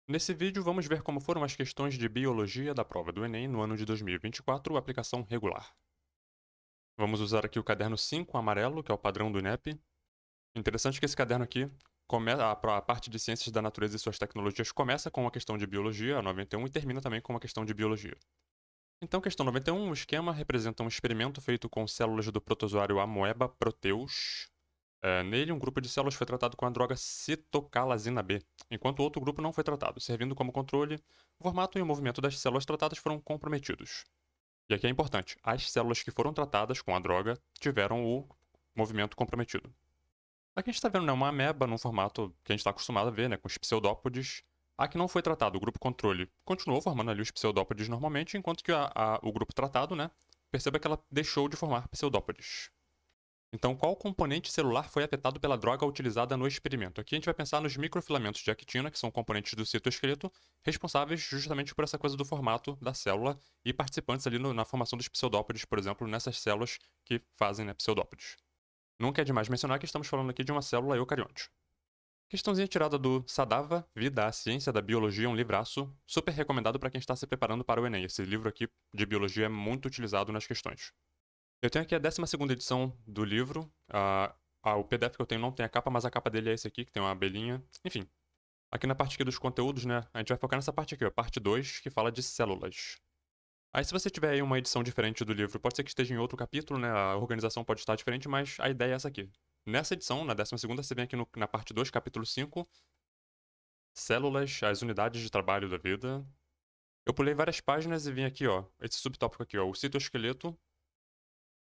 Nesse vídeo, vamos ver como foram as questões de biologia da prova do Enem no ano de 2024, aplicação regular. Vamos usar aqui o caderno 5 amarelo, que é o padrão do INEP. Interessante que esse caderno aqui, a parte de ciências da natureza e suas tecnologias começa com uma questão de biologia, a 91, e termina também com uma questão de biologia. Então, questão 91, o esquema representa um experimento feito com células do protozoário Amoeba proteus. Nele, um grupo de células foi tratado com a droga citocalazina B, enquanto outro grupo não foi tratado, servindo como controle. O formato e o movimento das células tratadas foram comprometidos. E aqui é importante: as células que foram tratadas com a droga tiveram o movimento comprometido. Aqui a gente está vendo, né, uma ameba num formato que a gente está acostumado a ver, né, com os pseudópodes. A que não foi tratado, o grupo controle, continuou formando ali os pseudópodes normalmente, enquanto que o grupo tratado, né, perceba que ela deixou de formar pseudópodes. Então, qual componente celular foi afetado pela droga utilizada no experimento? Aqui a gente vai pensar nos microfilamentos de actina, que são componentes do citoesqueleto, responsáveis justamente por essa coisa do formato da célula e participantes ali na formação dos pseudópodes, por exemplo, nessas células que fazem, né, pseudópodes. Nunca é demais mencionar que estamos falando aqui de uma célula eucarionte. Questãozinha tirada do Sadava, Vida, a Ciência da Biologia, um livraço, super recomendado para quem está se preparando para o Enem. Esse livro aqui de biologia é muito utilizado nas questões. Eu tenho aqui a 12ª edição do livro. O PDF que eu tenho não tem a capa, mas a capa dele é esse aqui, que tem uma abelhinha. Enfim, aqui na parte aqui dos conteúdos, né, a gente vai focar nessa parte aqui, ó, parte 2, que fala de células. Aí se você tiver aí uma edição diferente do livro, pode ser que esteja em outro capítulo, né, a organização pode estar diferente, mas a ideia é essa aqui. Nessa edição, na 12ª, você vem aqui na parte 2, capítulo 5, células, as unidades de trabalho da vida. Eu pulei várias páginas e vim aqui, ó, esse subtópico aqui, ó, o citoesqueleto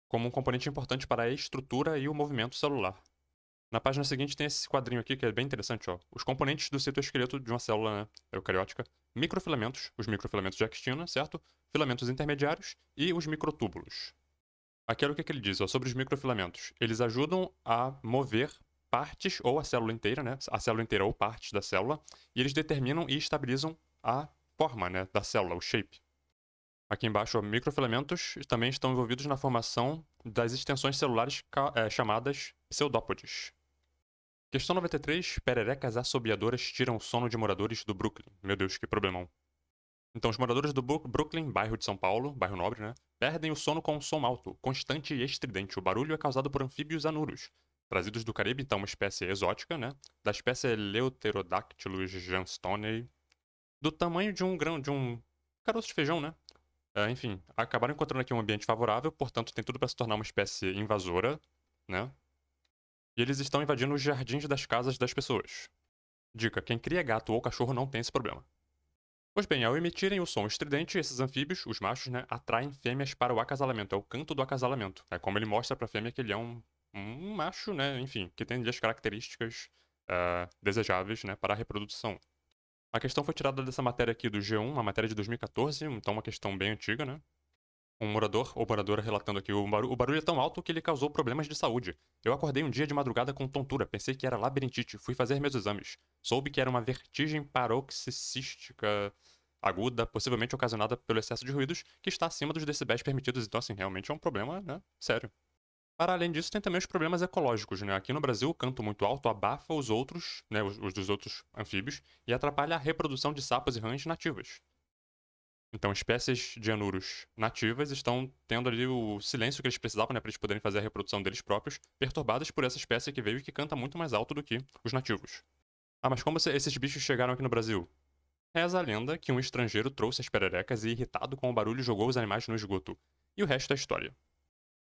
como um componente importante para a estrutura e o movimento celular. Na página seguinte tem esse quadrinho aqui que é bem interessante, ó. Os componentes do citoesqueleto de uma célula, né, eucariótica, microfilamentos, os microfilamentos de actina, certo? Filamentos intermediários e os microtúbulos. Aqui era o que ele diz, ó, sobre os microfilamentos. Eles ajudam a mover partes ou a célula inteira, né? A célula inteira ou partes da célula, e eles determinam e estabilizam a forma, né, da célula, o shape. Aqui embaixo, ó, microfilamentos também estão envolvidos na formação das extensões celulares chamadas pseudópodes. Questão 93. Pererecas assobiadoras tiram o sono de moradores do Brooklyn. Meu Deus, que problemão. Então, os moradores do Brooklyn, bairro de São Paulo, bairro nobre, né? Perdem o sono com um som alto, constante e estridente. O barulho é causado por anfíbios anuros, trazidos do Caribe, então uma espécie exótica, né? Da espécie Eleutherodactylus johnstonei, do tamanho de um grão, de um caroço de feijão, né? Enfim, acabaram encontrando aqui um ambiente favorável, portanto tem tudo para se tornar uma espécie invasora, né? E eles estão invadindo os jardins das casas das pessoas. Dica: quem cria gato ou cachorro não tem esse problema. Pois bem, ao emitirem o som estridente, esses anfíbios, os machos, né, atraem fêmeas para o acasalamento. É o canto do acasalamento. É como ele mostra para a fêmea que ele é um macho, né, enfim, que tem as características desejáveis, né, para a reprodução. A questão foi tirada dessa matéria aqui do G1, uma matéria de 2014, então uma questão bem antiga, né? Um morador ou moradora relatando aqui: o barulho é tão alto que ele causou problemas de saúde. Eu acordei um dia de madrugada com tontura, pensei que era labirintite, fui fazer meus exames. Soube que era uma vertigem paroxística aguda, possivelmente ocasionada pelo excesso de ruídos, que está acima dos decibéis permitidos. Então, assim, realmente é um problema, né? Sério. Para além disso, tem também os problemas ecológicos, né? Aqui no Brasil, o canto muito alto abafa os outros, né, os dos outros anfíbios, e atrapalha a reprodução de sapos e rãs nativas. Então, espécies de anuros nativas estão tendo ali o silêncio que eles precisavam, né, para eles poderem fazer a reprodução deles próprios, perturbadas por essa espécie que veio e que canta muito mais alto do que os nativos. Ah, mas como esses bichos chegaram aqui no Brasil? Reza a lenda que um estrangeiro trouxe as pererecas e, irritado com o barulho, jogou os animais no esgoto. E o resto é história.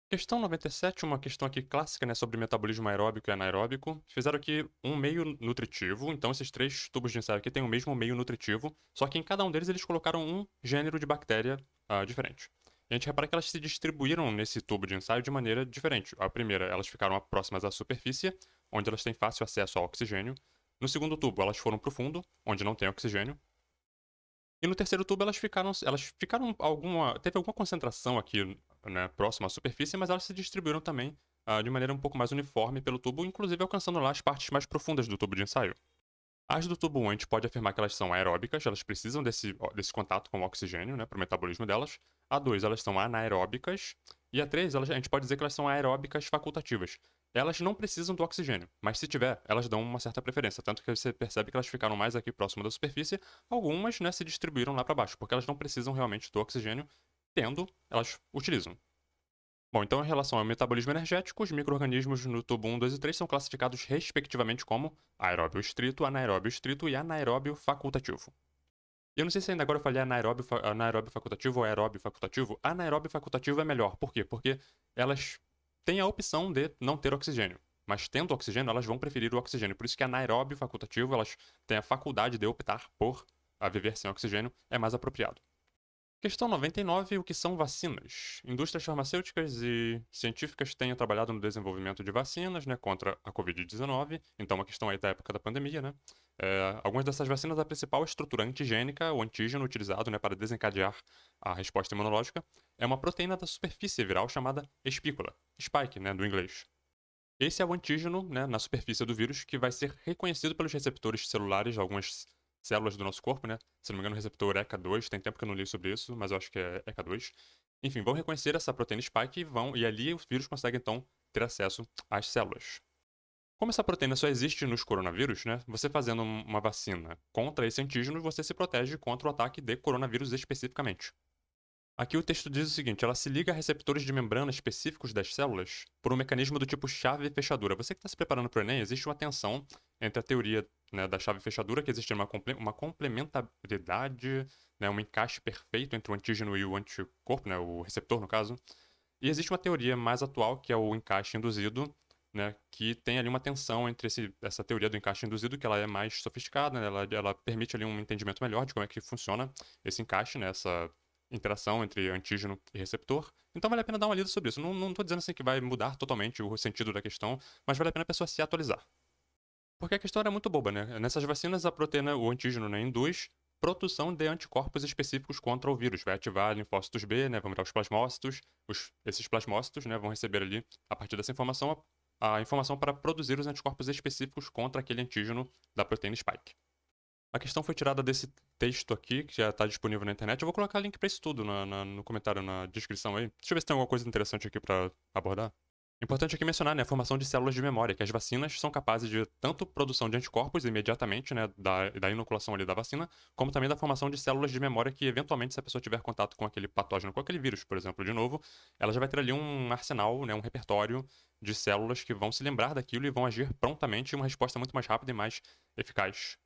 Questão 97, uma questão aqui clássica, né, sobre metabolismo aeróbico e anaeróbico. Fizeram aqui um meio nutritivo, então esses três tubos de ensaio aqui têm o mesmo meio nutritivo, só que em cada um deles eles colocaram um gênero de bactéria diferente. E a gente repara que elas se distribuíram nesse tubo de ensaio de maneira diferente. A primeira, elas ficaram próximas à superfície, onde elas têm fácil acesso ao oxigênio. No segundo tubo, elas foram para o fundo, onde não tem oxigênio. E no terceiro tubo elas ficaram teve alguma concentração aqui, né, próxima à superfície, mas elas se distribuíram também de maneira um pouco mais uniforme pelo tubo, inclusive alcançando lá as partes mais profundas do tubo de ensaio. As do tubo 1 a gente pode afirmar que elas são aeróbicas, elas precisam desse contato com o oxigênio, né, para o metabolismo delas. A 2 elas são anaeróbicas. E a 3 a gente pode dizer que elas são aeróbicas facultativas. elas não precisam do oxigênio, mas se tiver, elas dão uma certa preferência, tanto que você percebe que elas ficaram mais aqui próximo da superfície, algumas, né, se distribuíram lá para baixo, porque elas não precisam realmente do oxigênio, tendo, elas utilizam. Bom, então em relação ao metabolismo energético, os micro-organismos no tubo 1, 2 e 3 são classificados respectivamente como aeróbio estrito, anaeróbio estrito e anaeróbio facultativo. E eu não sei se ainda agora eu falei anaeróbio facultativo ou aeróbio facultativo. Anaeróbio facultativo é melhor. Por quê? Porque elas têm a opção de não ter oxigênio. Mas tendo oxigênio, elas vão preferir o oxigênio. Por isso que anaeróbio facultativo, elas têm a faculdade de optar por a viver sem oxigênio, é mais apropriado. Questão 99, o que são vacinas? Indústrias farmacêuticas e científicas têm trabalhado no desenvolvimento de vacinas, né, contra a Covid-19, então uma questão aí da época da pandemia, né? Algumas dessas vacinas, a principal estrutura antigênica, o antígeno utilizado, né, para desencadear a resposta imunológica, é uma proteína da superfície viral chamada espícula, spike, né, do inglês. Esse é o antígeno, né, na superfície do vírus que vai ser reconhecido pelos receptores celulares de algumas células do nosso corpo, né? Se não me engano, o receptor ECA2, tem tempo que eu não li sobre isso, mas eu acho que é ECA2. Enfim, vão reconhecer essa proteína spike e ali o vírus consegue então ter acesso às células. Como essa proteína só existe nos coronavírus, né? Você fazendo uma vacina contra esse antígeno, você se protege contra o ataque de coronavírus especificamente. Aqui o texto diz o seguinte: ela se liga a receptores de membrana específicos das células por um mecanismo do tipo chave-fechadura. Você que está se preparando para o Enem, existe uma tensão entre a teoria, né, da chave-fechadura, que existe uma complementariedade, né, um encaixe perfeito entre o antígeno e o anticorpo, né, o receptor no caso, e existe uma teoria mais atual, que é o encaixe induzido, né, que tem ali uma tensão entre essa teoria do encaixe induzido, que ela é mais sofisticada, né, ela permite ali um entendimento melhor de como é que funciona esse encaixe, né, essa interação entre antígeno e receptor. Então vale a pena dar uma lida sobre isso. Não estou dizendo assim que vai mudar totalmente o sentido da questão, mas vale a pena a pessoa se atualizar. Porque a questão era muito boba, né? Nessas vacinas, a proteína, o antígeno, né, induz produção de anticorpos específicos contra o vírus. Vai ativar linfócitos B, né? Vão virar os plasmócitos. Esses plasmócitos, né, vão receber ali, a partir dessa informação, a informação para produzir os anticorpos específicos contra aquele antígeno da proteína spike. A questão foi tirada desse texto aqui, que já está disponível na internet. Eu vou colocar link para isso tudo no comentário, na descrição aí. Deixa eu ver se tem alguma coisa interessante aqui para abordar. Importante aqui mencionar, né, a formação de células de memória, que as vacinas são capazes de tanto produção de anticorpos imediatamente, né, da inoculação ali da vacina, como também da formação de células de memória que, eventualmente, se a pessoa tiver contato com aquele patógeno, com aquele vírus, por exemplo, de novo, ela já vai ter ali um arsenal, né, um repertório de células que vão se lembrar daquilo e vão agir prontamente em uma resposta muito mais rápida e mais eficaz.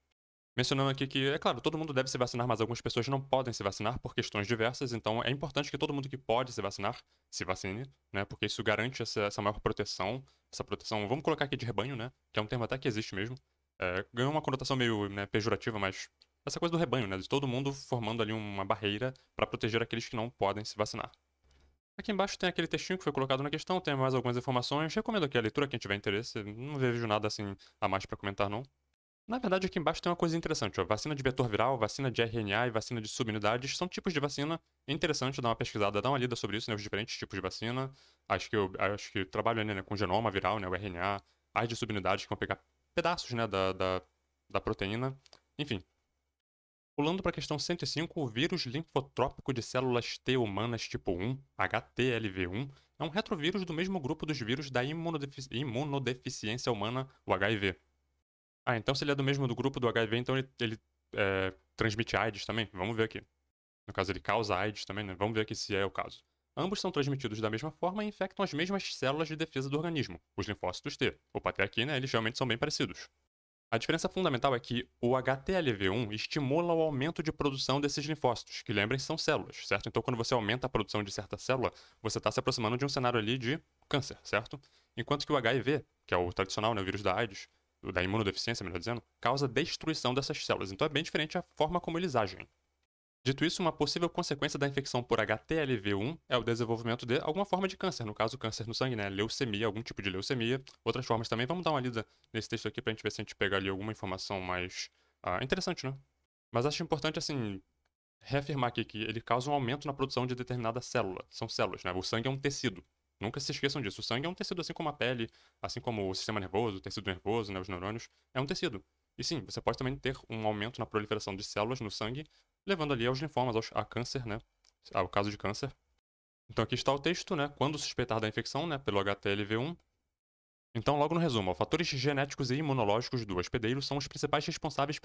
Mencionando aqui que, é claro, todo mundo deve se vacinar, mas algumas pessoas não podem se vacinar por questões diversas, então é importante que todo mundo que pode se vacinar se vacine, né? Porque isso garante essa maior proteção, essa proteção, vamos colocar aqui de rebanho, né? Que é um termo até que existe mesmo. Ganhou uma conotação meio, né, pejorativa, mas essa coisa do rebanho, né? De todo mundo formando ali uma barreira para proteger aqueles que não podem se vacinar. Aqui embaixo tem aquele textinho que foi colocado na questão, tem mais algumas informações. Recomendo aqui a leitura, quem tiver interesse. Não vejo nada assim a mais para comentar, não. Na verdade, aqui embaixo tem uma coisa interessante, ó. Vacina de vetor viral, vacina de RNA e vacina de subunidades são tipos de vacina. É interessante dar uma pesquisada, dar uma lida sobre isso, né? Os diferentes tipos de vacina. Acho que trabalho ali, né, com genoma viral, né? O RNA, as de subunidades que vão pegar pedaços, né, da proteína. Enfim. Pulando para a questão 105, o vírus linfotrópico de células T humanas tipo 1, HTLV1, é um retrovírus do mesmo grupo dos vírus da imunodeficiência humana, o HIV. Ah, então se ele é do mesmo do grupo do HIV, então ele transmite AIDS também? Vamos ver aqui. No caso, ele causa AIDS também, né? Vamos ver aqui se é o caso. Ambos são transmitidos da mesma forma e infectam as mesmas células de defesa do organismo, os linfócitos T. Opa, até aqui, né, eles realmente são bem parecidos. A diferença fundamental é que o HTLV1 estimula o aumento de produção desses linfócitos, que lembrem são células, certo? Então, quando você aumenta a produção de certa célula, você está se aproximando de um cenário ali de câncer, certo? Enquanto que o HIV, que é o tradicional, né, o vírus da AIDS, da imunodeficiência, melhor dizendo, causa destruição dessas células. Então é bem diferente a forma como eles agem. Dito isso, uma possível consequência da infecção por HTLV1 é o desenvolvimento de alguma forma de câncer, no caso, câncer no sangue, né? Leucemia, algum tipo de leucemia, outras formas também. Vamos dar uma lida nesse texto aqui pra gente ver se a gente pega ali alguma informação mais interessante, né? Mas acho importante, assim, reafirmar aqui que ele causa um aumento na produção de determinada célula. São células, né? O sangue é um tecido. Nunca se esqueçam disso. O sangue é um tecido assim como a pele, assim como o sistema nervoso, o tecido nervoso, né, os neurônios. É um tecido. E sim, você pode também ter um aumento na proliferação de células no sangue, levando ali aos linfomas, a câncer, né? Ao caso de câncer. Então aqui está o texto, né? Quando suspeitar da infecção, né, pelo HTLV1, Então, logo no resumo, ó, fatores genéticos e imunológicos do hospedeiro são os principais responsáveis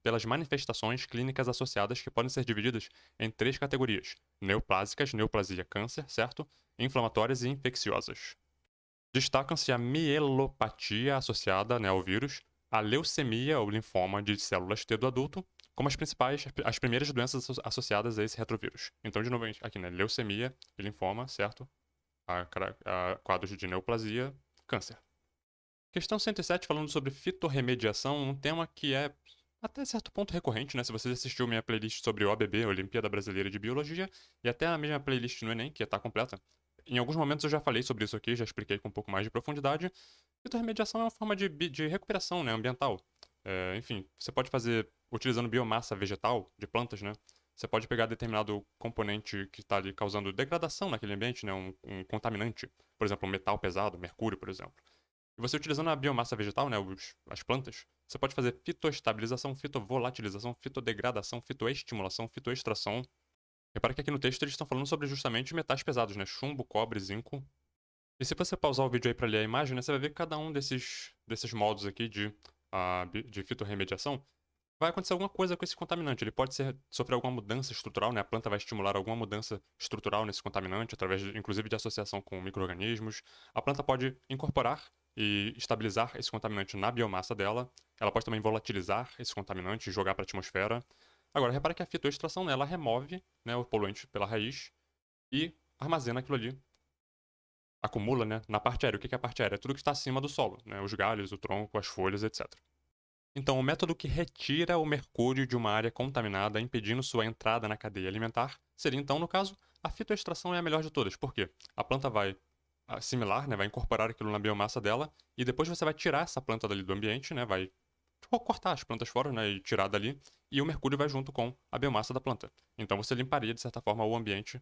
pelas manifestações clínicas associadas que podem ser divididas em três categorias: neoplásicas, neoplasia câncer, certo? Inflamatórias e infecciosas. Destacam-se a mielopatia associada, né, ao vírus, a leucemia ou linfoma de células T do adulto, como as primeiras doenças associadas a esse retrovírus. Então, de novo, aqui, né, leucemia e linfoma, certo? A quadros de neoplasia, câncer. Questão 107, falando sobre fitorremediação, um tema que é até certo ponto recorrente, né? Se você assistiu minha playlist sobre OBB, Olimpíada Brasileira de Biologia, e até a minha playlist no Enem, que está completa, em alguns momentos eu já falei sobre isso aqui, já expliquei com um pouco mais de profundidade. Fitorremediação é uma forma de recuperação, né, ambiental. Enfim, você pode fazer utilizando biomassa vegetal de plantas, né? Você pode pegar determinado componente que está ali causando degradação naquele ambiente, né? Um contaminante, por exemplo, um metal pesado, mercúrio, por exemplo. E você utilizando a biomassa vegetal, né, as plantas, você pode fazer fitoestabilização, fitovolatilização, fitodegradação, fitoestimulação, fitoextração. Repara que aqui no texto eles estão falando sobre justamente metais pesados, né, chumbo, cobre, zinco. E se você pausar o vídeo aí para ler a imagem, né, você vai ver que cada um desses modos aqui de fitorremediação vai acontecer alguma coisa com esse contaminante. Ele pode sofrer alguma mudança estrutural, né? A planta vai estimular alguma mudança estrutural nesse contaminante, através, inclusive, de associação com micro-organismos. A planta pode incorporar e estabilizar esse contaminante na biomassa dela. Ela pode também volatilizar esse contaminante e jogar para a atmosfera. Agora, repara que a fitoextração, né, ela remove, né, o poluente pela raiz e armazena aquilo ali. Acumula, né, na parte aérea. O que é a parte aérea? É tudo que está acima do solo, né? Os galhos, o tronco, as folhas, etc. Então, o método que retira o mercúrio de uma área contaminada, impedindo sua entrada na cadeia alimentar, seria então, no caso, a fitoextração é a melhor de todas. Por quê? A planta vai assimilar, né, vai incorporar aquilo na biomassa dela, e depois você vai tirar essa planta dali do ambiente, né, vai cortar as plantas fora, né, e tirar dali, e o mercúrio vai junto com a biomassa da planta. Então você limparia, de certa forma, o ambiente,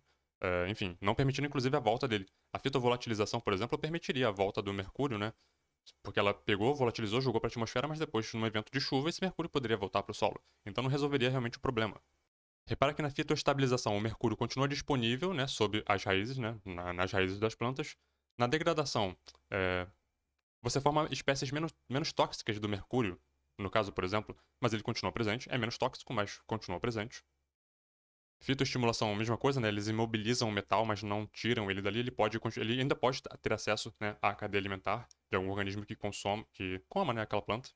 enfim, não permitindo inclusive a volta dele. A fitovolatilização, por exemplo, permitiria a volta do mercúrio, né, porque ela pegou, volatilizou, jogou para a atmosfera, mas depois, num evento de chuva, esse mercúrio poderia voltar para o solo. Então não resolveria realmente o problema. Repara que na fitoestabilização o mercúrio continua disponível, né, sob as raízes, né, nas raízes das plantas. Na degradação, é, você forma espécies menos tóxicas do mercúrio, no caso, por exemplo, mas ele continua presente. É menos tóxico, mas continua presente. Fitoestimulação, a mesma coisa, né? Eles imobilizam o metal, mas não tiram ele dali. Ele ainda pode ter acesso, né, à cadeia alimentar de algum organismo que coma, né, aquela planta.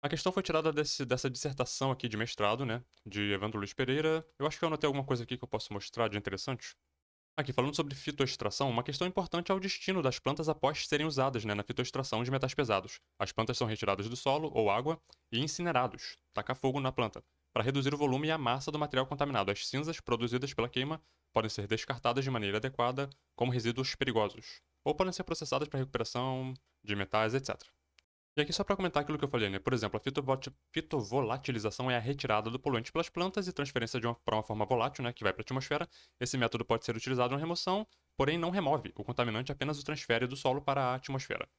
A questão foi tirada dessa dissertação aqui de mestrado, né, de Evandro Luiz Pereira. Eu acho que eu anotei alguma coisa aqui que eu posso mostrar de interessante. Aqui, falando sobre fitoextração, uma questão importante é o destino das plantas após serem usadas, né, na fitoextração de metais pesados. As plantas são retiradas do solo ou água e incinerados, tacar fogo na planta, para reduzir o volume e a massa do material contaminado. As cinzas produzidas pela queima podem ser descartadas de maneira adequada como resíduos perigosos, ou podem ser processadas para recuperação de metais, etc. E aqui só para comentar aquilo que eu falei, né? Por exemplo, a fitovolatilização é a retirada do poluente pelas plantas e transferência para uma forma volátil, né, que vai para a atmosfera. Esse método pode ser utilizado na remoção, porém não remove o contaminante, apenas o transfere do solo para a atmosfera.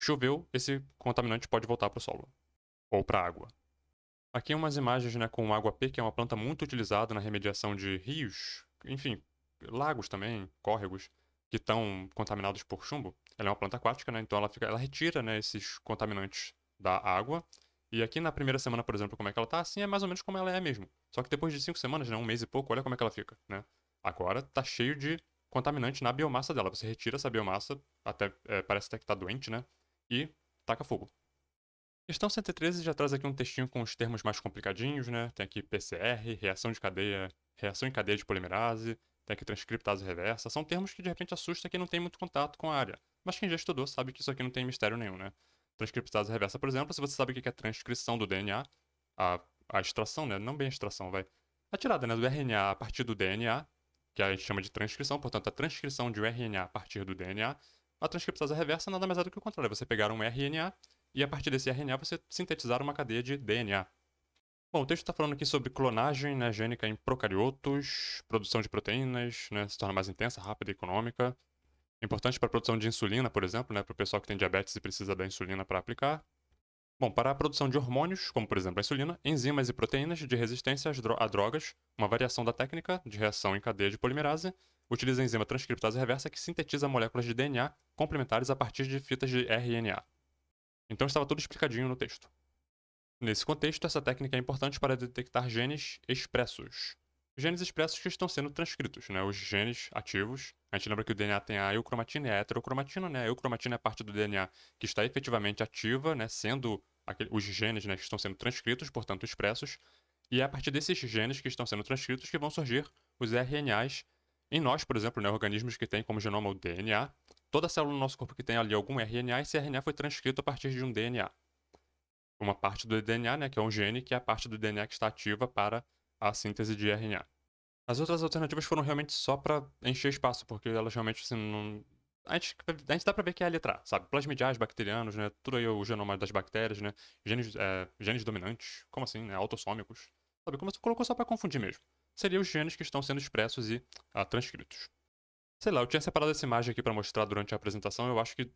Choveu, esse contaminante pode voltar para o solo ou para a água. Aqui umas imagens, né, com água P, que é uma planta muito utilizada na remediação de rios, enfim, lagos também, córregos, que estão contaminados por chumbo. Ela é uma planta aquática, né, então ela retira, né, esses contaminantes da água. E aqui na primeira semana, por exemplo, como é que ela tá, assim é mais ou menos como ela é mesmo. Só que depois de 5 semanas, né, um mês e pouco, olha como é que ela fica, né. Agora tá cheio de contaminante na biomassa dela. Você retira essa biomassa, parece até que tá doente, né, e taca fogo. Questão 113 já traz aqui um textinho com os termos mais complicadinhos, né? Tem aqui PCR, reação em cadeia de polimerase, tem aqui transcriptase reversa. São termos que de repente assustam quem não tem muito contato com a área. Mas quem já estudou sabe que isso aqui não tem mistério nenhum, né? Transcriptase reversa, por exemplo, se você sabe o que é transcrição do DNA, a extração, né? Não bem a extração, vai. A tirada, né, do RNA a partir do DNA, que a gente chama de transcrição, portanto, a transcrição de um RNA a partir do DNA. A transcriptase reversa nada mais é do que o contrário. É você pegar um RNA e a partir desse RNA você sintetizar uma cadeia de DNA. Bom, o texto está falando aqui sobre clonagem, né, gênica em procariotos, produção de proteínas, né, se torna mais intensa, rápida e econômica. Importante para a produção de insulina, por exemplo, né, para o pessoal que tem diabetes e precisa da insulina para aplicar. Bom, para a produção de hormônios, como por exemplo a insulina, enzimas e proteínas de resistência a drogas, uma variação da técnica de reação em cadeia de polimerase utiliza a enzima transcriptase reversa que sintetiza moléculas de DNA complementares a partir de fitas de RNA. Então estava tudo explicadinho no texto. Nesse contexto, essa técnica é importante para detectar genes expressos. Genes expressos que estão sendo transcritos, né? Os genes ativos. A gente lembra que o DNA tem a eucromatina e a heterocromatina, né? A eucromatina é a parte do DNA que está efetivamente ativa, né? Sendo os genes, né, que estão sendo transcritos, portanto expressos. E é a partir desses genes que estão sendo transcritos que vão surgir os RNAs. Em nós, por exemplo, né, organismos que têm como genoma o DNA, toda célula no nosso corpo que tem ali algum RNA, esse RNA foi transcrito a partir de um DNA. Uma parte do DNA, né, que é um gene, que é a parte do DNA que está ativa para a síntese de RNA. As outras alternativas foram realmente só para encher espaço, porque elas realmente, assim, não... A gente dá pra ver que é a letra A, sabe? Plasmidiais, bacterianos, né? Tudo aí o genoma das bactérias, né? Genes dominantes, como assim, né? Autossômicos. Sabe? Como você colocou só pra confundir mesmo. Seriam os genes que estão sendo expressos e transcritos. Sei lá, eu tinha separado essa imagem aqui pra mostrar durante a apresentação. Eu acho que,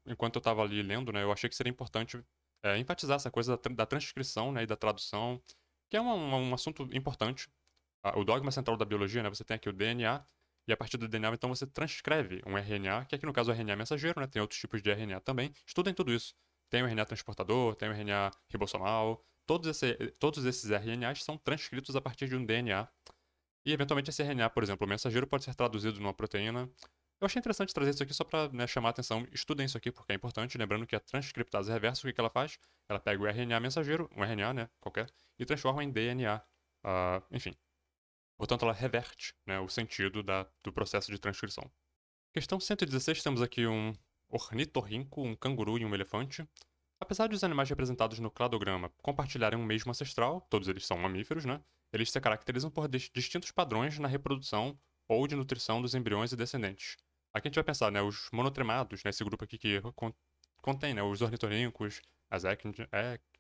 enquanto eu tava ali lendo, né? Eu achei que seria importante enfatizar essa coisa da transcrição, né? E da tradução, que é um assunto importante. O dogma central da biologia, né? Você tem aqui o DNA, e a partir do DNA, então, você transcreve um RNA, que aqui no caso o RNA é mensageiro, né? Tem outros tipos de RNA também. Estudem tudo isso. Tem o RNA transportador, tem o RNA ribossomal. Todos esses RNAs são transcritos a partir de um DNA. E, eventualmente, esse RNA, por exemplo, o mensageiro pode ser traduzido numa proteína. Eu achei interessante trazer isso aqui só para, né, chamar a atenção. Estudem isso aqui porque é importante. Lembrando que a transcriptase reversa, o que ela faz? Ela pega o RNA mensageiro, um RNA, né, qualquer, e transforma em DNA. Enfim. Portanto, ela reverte, né, o sentido do processo de transcrição. Questão 116, temos aqui um ornitorrinco, um canguru e um elefante. Apesar de os animais representados no cladograma compartilharem um mesmo ancestral, todos eles são mamíferos, né? Eles se caracterizam por distintos padrões na reprodução ou de nutrição dos embriões e descendentes. Aqui a gente vai pensar, né, os monotremados, né, esse grupo aqui que contém, né, os ornitorrincos, as équinas,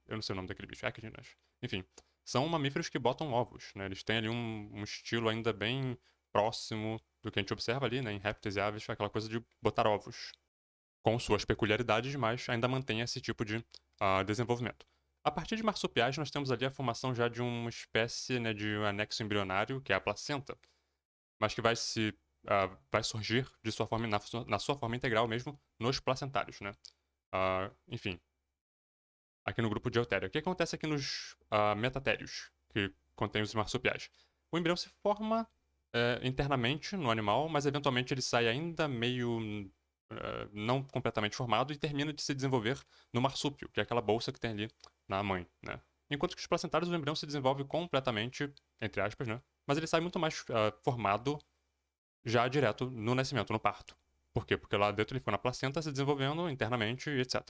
eu não sei o nome daquele bicho, équinas, enfim, são mamíferos que botam ovos, né? Eles têm ali um estilo ainda bem próximo do que a gente observa ali, né, em répteis e aves, aquela coisa de botar ovos com suas peculiaridades, mas ainda mantém esse tipo de desenvolvimento. A partir de marsupiais, nós temos ali a formação já de uma espécie, né, de um anexo embrionário, que é a placenta, mas que vai surgir de sua forma, na sua forma integral mesmo nos placentários, né? Enfim, aqui no grupo de Eutéria. O que acontece aqui nos metatérios, que contém os marsupiais? O embrião se forma internamente no animal, mas eventualmente ele sai ainda meio não completamente formado e termina de se desenvolver no marsúpio, que é aquela bolsa que tem ali na mãe, né? Enquanto que os placentários, o embrião se desenvolve completamente, entre aspas, né? Mas ele sai muito mais formado já direto no nascimento, no parto. Por quê? Porque lá dentro ele ficou na placenta se desenvolvendo internamente e etc.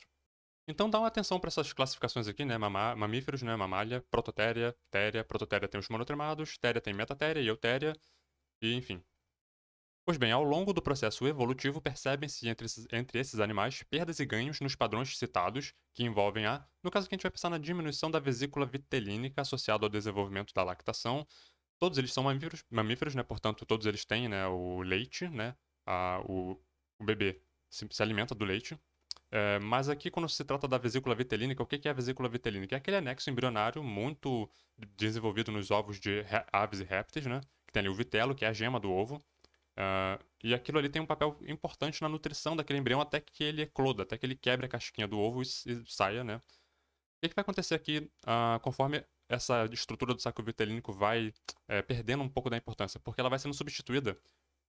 Então dá uma atenção para essas classificações aqui, né? Mamíferos, né? Mamália, prototéria, téria. Prototéria tem os monotremados, téria tem metatéria e eutéria, e enfim. Pois bem, ao longo do processo evolutivo, percebem-se entre esses animais perdas e ganhos nos padrões citados, que envolvem no caso aqui a gente vai pensar na diminuição da vesícula vitelínica associada ao desenvolvimento da lactação. Todos eles são mamíferos, né? Portanto, todos eles têm, né, o leite, né? O bebê se alimenta do leite. Mas aqui, quando se trata da vesícula vitelínica, o que é a vesícula vitelínica? É aquele anexo embrionário muito desenvolvido nos ovos de aves e répteis, né? Que tem ali o vitelo, que é a gema do ovo. E aquilo ali tem um papel importante na nutrição daquele embrião até que ele ecloda, até que ele quebre a casquinha do ovo e saia, né? O que vai acontecer aqui conforme essa estrutura do saco vitelínico vai perdendo um pouco da importância? Porque ela vai sendo substituída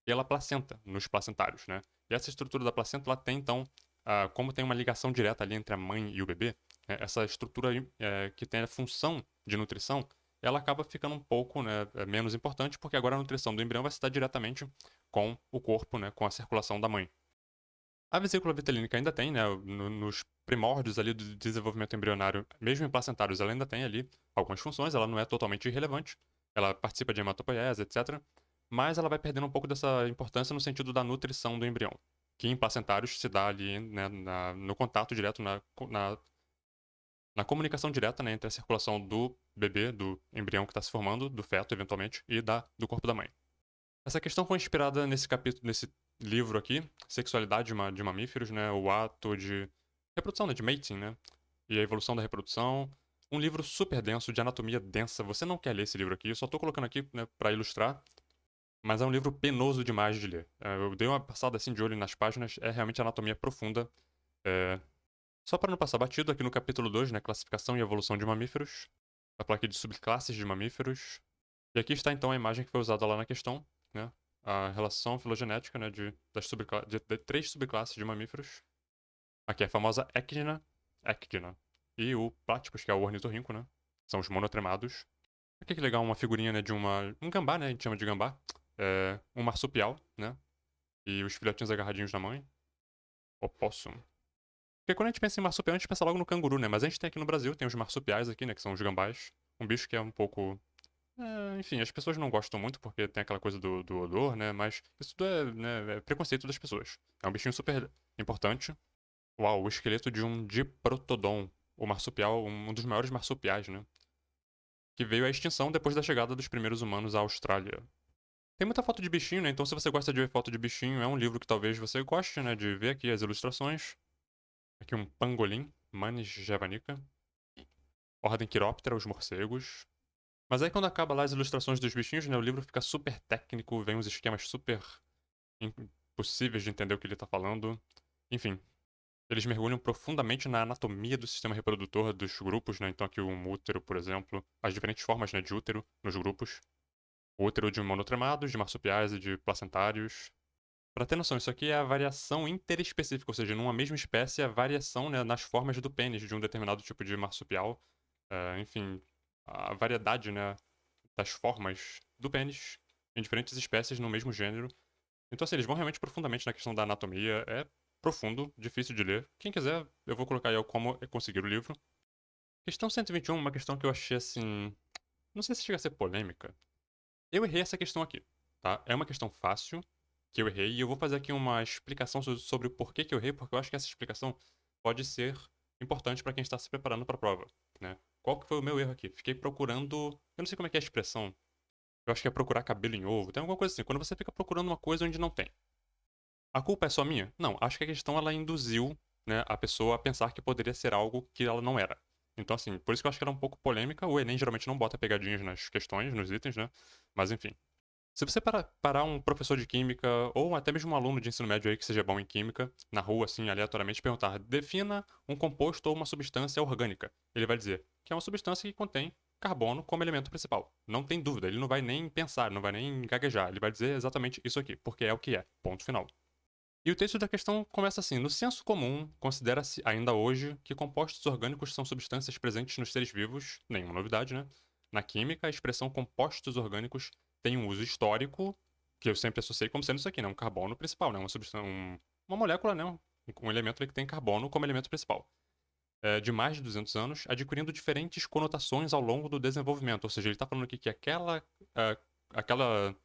pela placenta, nos placentários, né? E essa estrutura da placenta, ela tem, então, como tem uma ligação direta ali entre a mãe e o bebê, né, essa estrutura que tem a função de nutrição, ela acaba ficando um pouco, né, menos importante, porque agora a nutrição do embrião vai se dar diretamente com o corpo, né, com a circulação da mãe. A vesícula vitelínica ainda tem, né, nos primórdios ali do desenvolvimento embrionário, mesmo em placentários, ela ainda tem ali algumas funções, ela não é totalmente irrelevante, ela participa de hematopoiese, etc., mas ela vai perdendo um pouco dessa importância no sentido da nutrição do embrião, que em placentários se dá ali, né, no contato direto, na comunicação direta, né, entre a circulação do bebê, do embrião que está se formando, do feto, eventualmente, e do corpo da mãe. Essa questão foi inspirada nesse capítulo, nesse livro aqui, Sexualidade de Mamíferos, né, o ato de reprodução, né, de mating, né, e a evolução da reprodução. Um livro super denso, de anatomia densa. Você não quer ler esse livro aqui, eu só tô colocando aqui, né, pra ilustrar. Mas é um livro penoso demais de ler. Eu dei uma passada assim de olho nas páginas, é realmente anatomia profunda. É, Só para não passar batido, aqui no capítulo 2, né, classificação e evolução de mamíferos, a placa de subclasses de mamíferos. E aqui está então a imagem que foi usada lá na questão, né, a relação filogenética, né, de 3 subclasses de mamíferos. Aqui é a famosa ecdna, e o Platypus, que é o ornitorrinco, né, são os monotremados. Aqui que legal, uma figurinha, né, de um gambá, né, a gente chama de gambá, um marsupial, né, e os filhotinhos agarradinhos na mãe. Opossum. Porque quando a gente pensa em marsupial, a gente pensa logo no canguru, né? Mas a gente tem aqui no Brasil, tem os marsupiais aqui, né? Que são os gambás. Um bicho que é um pouco. Enfim, as pessoas não gostam muito porque tem aquela coisa do odor, né? Mas isso tudo é preconceito das pessoas. É um bichinho super importante. Uau, o esqueleto de um Diprotodon. O marsupial, um dos maiores marsupiais, né? Que veio à extinção depois da chegada dos primeiros humanos à Austrália. Tem muita foto de bichinho, né? Então, se você gosta de ver foto de bichinho, é um livro que talvez você goste, né? De ver aqui as ilustrações. Aqui um pangolim, Manis javanica. Ordem Quiróptera, os morcegos. Mas aí quando acaba lá as ilustrações dos bichinhos, né, o livro fica super técnico, vem uns esquemas super impossíveis de entender o que ele tá falando. Enfim, eles mergulham profundamente na anatomia do sistema reprodutor dos grupos, né? Então aqui um útero, por exemplo, as diferentes formas, né, de útero nos grupos. O útero de monotremados, de marsupiais e de placentários. Pra ter noção, isso aqui é a variação interespecífica, ou seja, numa mesma espécie, a variação, né, nas formas do pênis de um determinado tipo de marsupial. Enfim, a variedade, né, das formas do pênis em diferentes espécies no mesmo gênero. Então, assim, eles vão realmente profundamente na questão da anatomia. É profundo, difícil de ler. Quem quiser, eu vou colocar aí como conseguir o livro. Questão 121, uma questão que eu achei assim. Não sei se chega a ser polêmica. Eu errei essa questão aqui, tá? É uma questão fácil que eu errei e eu vou fazer aqui uma explicação sobre o porquê que eu errei, porque eu acho que essa explicação pode ser importante para quem está se preparando para a prova, né? Qual que foi o meu erro aqui? Fiquei procurando, eu não sei como é que é a expressão. Eu acho que é procurar cabelo em ovo. Tem alguma coisa assim. Quando você fica procurando uma coisa onde não tem. A culpa é só minha? Não. Acho que a questão ela induziu, né, a pessoa a pensar que poderia ser algo que ela não era. Então, assim, por isso que eu acho que era um pouco polêmica. O Enem geralmente não bota pegadinhas nas questões, nos itens, né? Mas enfim. Se você parar um professor de química, ou até mesmo um aluno de ensino médio aí que seja bom em química, na rua, assim, aleatoriamente, perguntar, defina um composto ou uma substância orgânica. Ele vai dizer que é uma substância que contém carbono como elemento principal. Não tem dúvida, ele não vai nem pensar, não vai nem gaguejar, ele vai dizer exatamente isso aqui, porque é o que é. Ponto final. E o texto da questão começa assim: no senso comum, considera-se ainda hoje que compostos orgânicos são substâncias presentes nos seres vivos, nenhuma novidade, né? Na química, a expressão compostos orgânicos tem um uso histórico, que eu sempre associei como sendo isso aqui, né? Um carbono principal, né? Uma substância, uma molécula, né? Um elemento ali que tem carbono como elemento principal. De mais de 200 anos, adquirindo diferentes conotações ao longo do desenvolvimento. Ou seja, ele está falando aqui que ah, aquela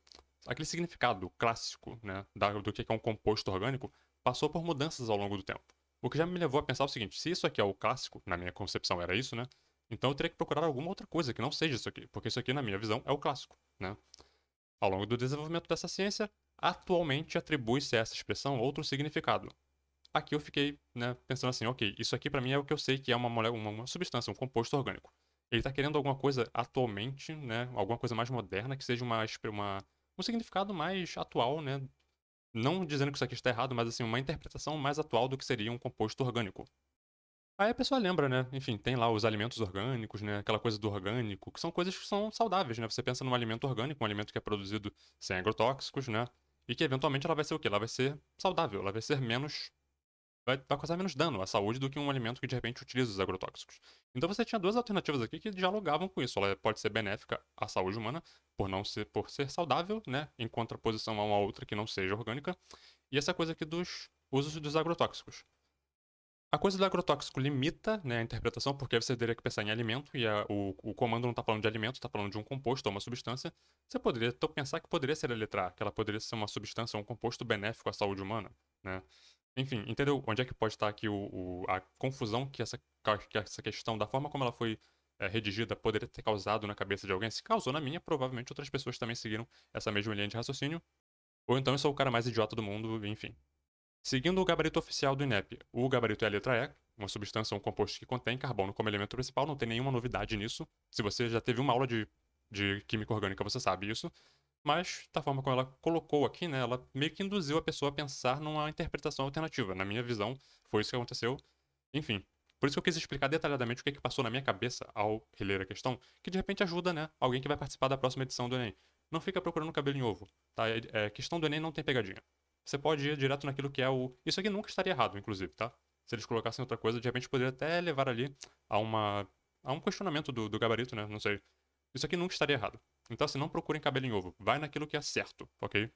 aquele significado clássico, né, do que é um composto orgânico, passou por mudanças ao longo do tempo. O que já me levou a pensar o seguinte: se isso aqui é o clássico, na minha concepção era isso, né? Então eu teria que procurar alguma outra coisa que não seja isso aqui, porque isso aqui, na minha visão, é o clássico, né? Ao longo do desenvolvimento dessa ciência, atualmente atribui-se a essa expressão outro significado. Aqui eu fiquei, né, pensando assim, ok, isso aqui pra mim é o que eu sei que é uma substância, um composto orgânico. Ele está querendo alguma coisa atualmente, né, alguma coisa mais moderna, que seja um significado mais atual, né, não dizendo que isso aqui está errado, mas assim, uma interpretação mais atual do que seria um composto orgânico. Aí a pessoa lembra, né, enfim, tem lá os alimentos orgânicos, né, aquela coisa do orgânico, que são coisas que são saudáveis, né, você pensa num alimento orgânico, um alimento que é produzido sem agrotóxicos, né, e que eventualmente ela vai ser o quê? Ela vai ser saudável, ela vai ser menos vai causar menos dano à saúde do que um alimento que de repente utiliza os agrotóxicos. Então você tinha duas alternativas aqui que dialogavam com isso. Ela pode ser benéfica à saúde humana por ser saudável, né, em contraposição a uma outra que não seja orgânica, e essa coisa aqui dos usos dos agrotóxicos. A coisa do agrotóxico limita, né, a interpretação, porque você teria que pensar em alimento, e o comando não está falando de alimento, está falando de um composto ou uma substância. Você poderia então pensar que poderia ser a letra A, que ela poderia ser uma substância ou um composto benéfico à saúde humana, né? Enfim, entendeu onde é que pode estar aqui a confusão que essa questão, da forma como ela foi redigida, poderia ter causado na cabeça de alguém? Se causou na minha, provavelmente outras pessoas também seguiram essa mesma linha de raciocínio. Ou então eu sou o cara mais idiota do mundo, enfim. Seguindo o gabarito oficial do INEP, o gabarito é a letra E, uma substância ou um composto que contém carbono como elemento principal, não tem nenhuma novidade nisso. Se você já teve uma aula de química orgânica, você sabe isso. Mas, da forma como ela colocou aqui, né, ela meio que induziu a pessoa a pensar numa interpretação alternativa. Na minha visão, foi isso que aconteceu. Enfim, por isso que eu quis explicar detalhadamente o que é que passou na minha cabeça ao reler a questão, que de repente ajuda, né, alguém que vai participar da próxima edição do Enem. Não fica procurando cabelo em ovo, tá? Questão do Enem não tem pegadinha. Você pode ir direto naquilo que é o... Isso aqui nunca estaria errado, inclusive, tá? Se eles colocassem outra coisa, de repente poderia até levar ali a uma... a um questionamento do gabarito, né? Não sei. Isso aqui nunca estaria errado. Então, assim, não procurem cabelo em ovo. Vai naquilo que é certo, ok?